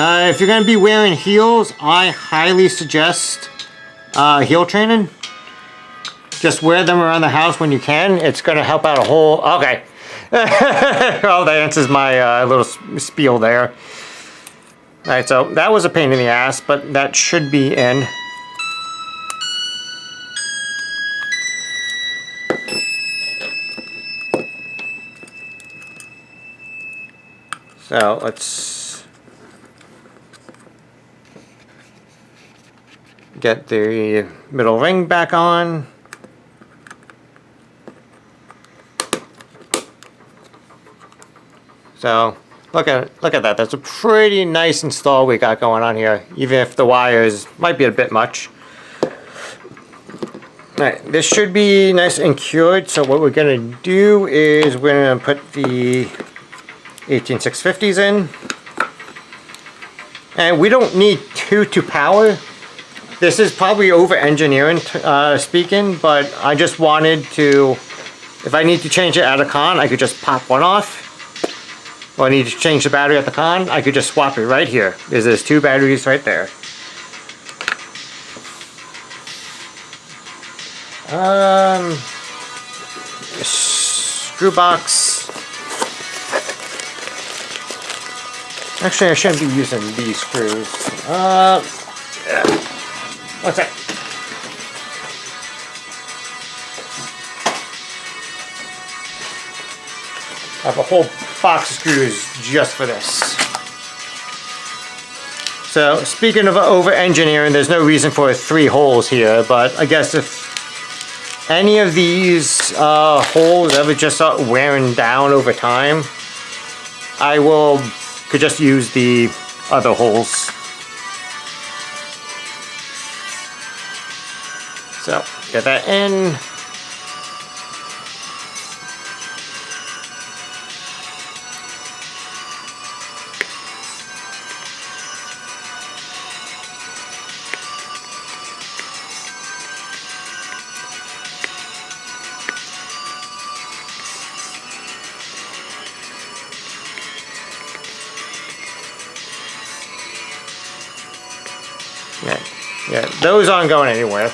If you're going to be wearing heels, I highly suggest heel training. Just wear them around the house when you can. It's going to help out a whole... Okay. Well, that answers my little spiel there. Alright, so that was a pain in the ass, but that should be in. So let's Get the middle ring back on. So look at that. That's a pretty nice install we got going on here, even if the wires might be a bit much. Alright, this should be nice and cured. So what we're gonna do is we're gonna put the 18650s in. And we don't need two to power. This is probably over engineering speaking, but I just wanted to, if I need to change it at a con, I could just pop one off. Or I need to change the battery at the con, I could just swap it right here. There's two batteries right there. Screw box. Actually, I shouldn't be using these screws. What's that? I have a whole box of screws just for this. So, speaking of over engineering, there's no reason for 3 holes here, but I guess if any of these holes ever just start wearing down over time, I could just use the other holes. So, get that in. Yeah, those aren't going anywhere.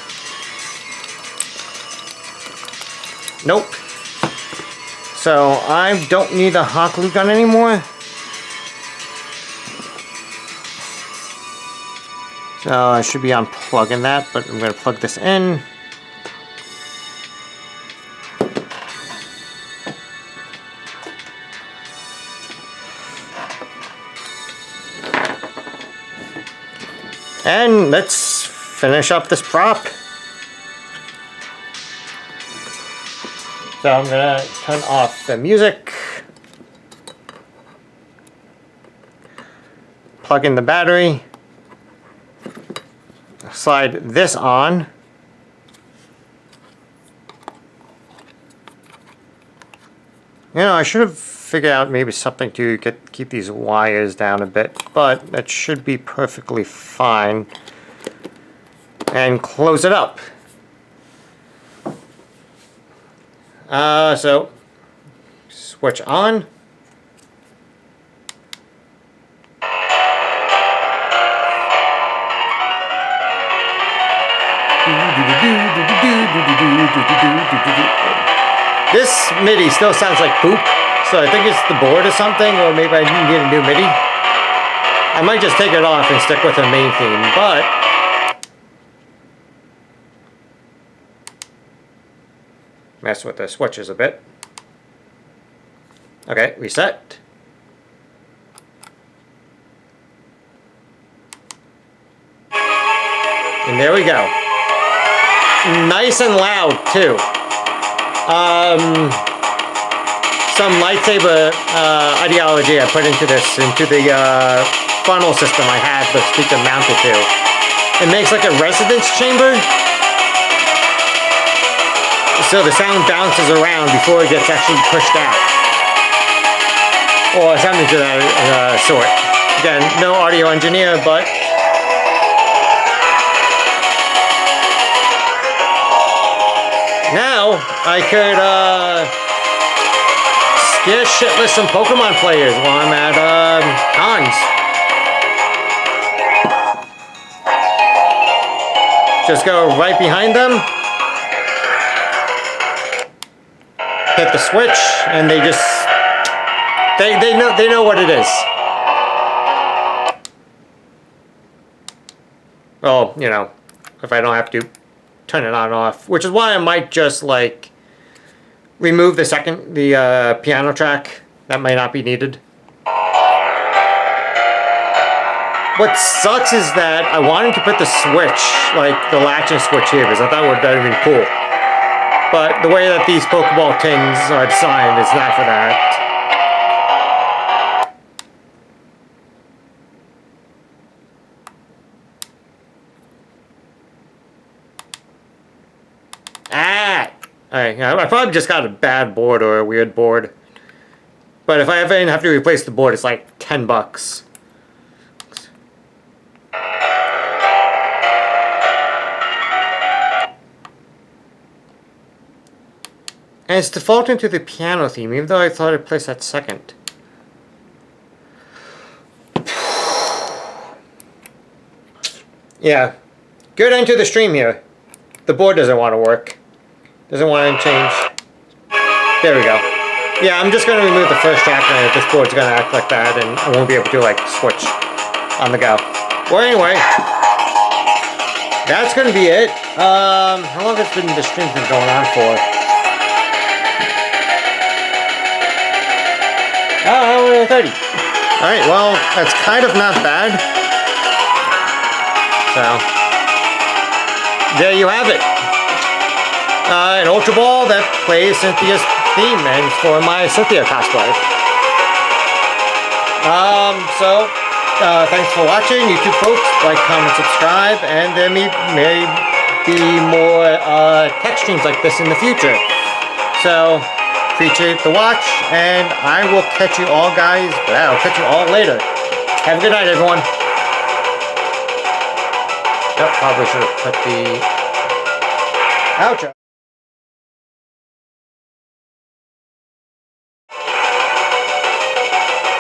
Nope. So I don't need a hot glue gun anymore. So I should be unplugging that, but I'm going to plug this in. And let's finish up this prop. So I'm gonna turn off the music. Plug in the battery. Slide this on. You know, I should have figured out maybe something to keep these wires down a bit, but that should be perfectly fine. And close it up. So switch on. This MIDI still sounds like poop, so I think it's the board or something, or maybe I need a new MIDI. I might just take it off and stick with the main theme, but mess with the switches a bit. Okay, reset. And there we go. Nice and loud too. Some lightsaber ideology I put into this, into the funnel system I had the speaker mounted to. It makes like a resonance chamber, so the sound bounces around before it gets actually pushed out, or something to that sort. Again, no audio engineer, but now I could scare shitless some Pokemon players while I'm at cons. Just go right behind them, hit the switch, and they just they know what it is. Well, you know, if I don't have to turn it on and off, which is why I might just like remove the piano track. That might not be needed. What sucks is that I wanted to put the switch, like the latching switch here, because I thought it would have been cool. But the way that these Pokeball tins are designed is not for that. Ah! Alright, I probably just got a bad board or a weird board. But if I ever have to replace the board, it's like 10 bucks. And it's defaulting to the piano theme, even though I thought I'd place that second. Yeah. Good end to the stream here. The board doesn't want to work. Doesn't want to change. There we go. Yeah, I'm just going to remove the first track and this board's going to act like that and I won't be able to like switch on the go. Well, anyway. That's going to be it. How long has the stream's been going on for? Oh, hour 30. Alright, well, that's kind of not bad. So, there you have it. An Ultra Ball that plays Cynthia's theme and for my Cynthia cosplay. Thanks for watching, YouTube folks. Like, comment, subscribe, and there may be more tech streams like this in the future. So, appreciate the watch, and I will catch you all, guys. But I'll catch you all later. Have a good night, everyone. Yep, probably should have put the outro.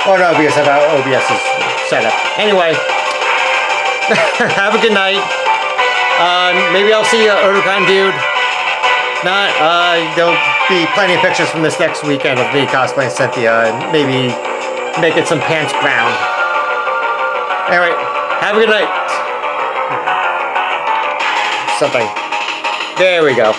Oh no, because of how OBS is set up. Anyway, have a good night. Maybe I'll see you at Urdukan, dude. Not, there'll be plenty of pictures from this next weekend of me cosplaying Cynthia and maybe making some pants brown. Anyway, have a good night. Something. There we go.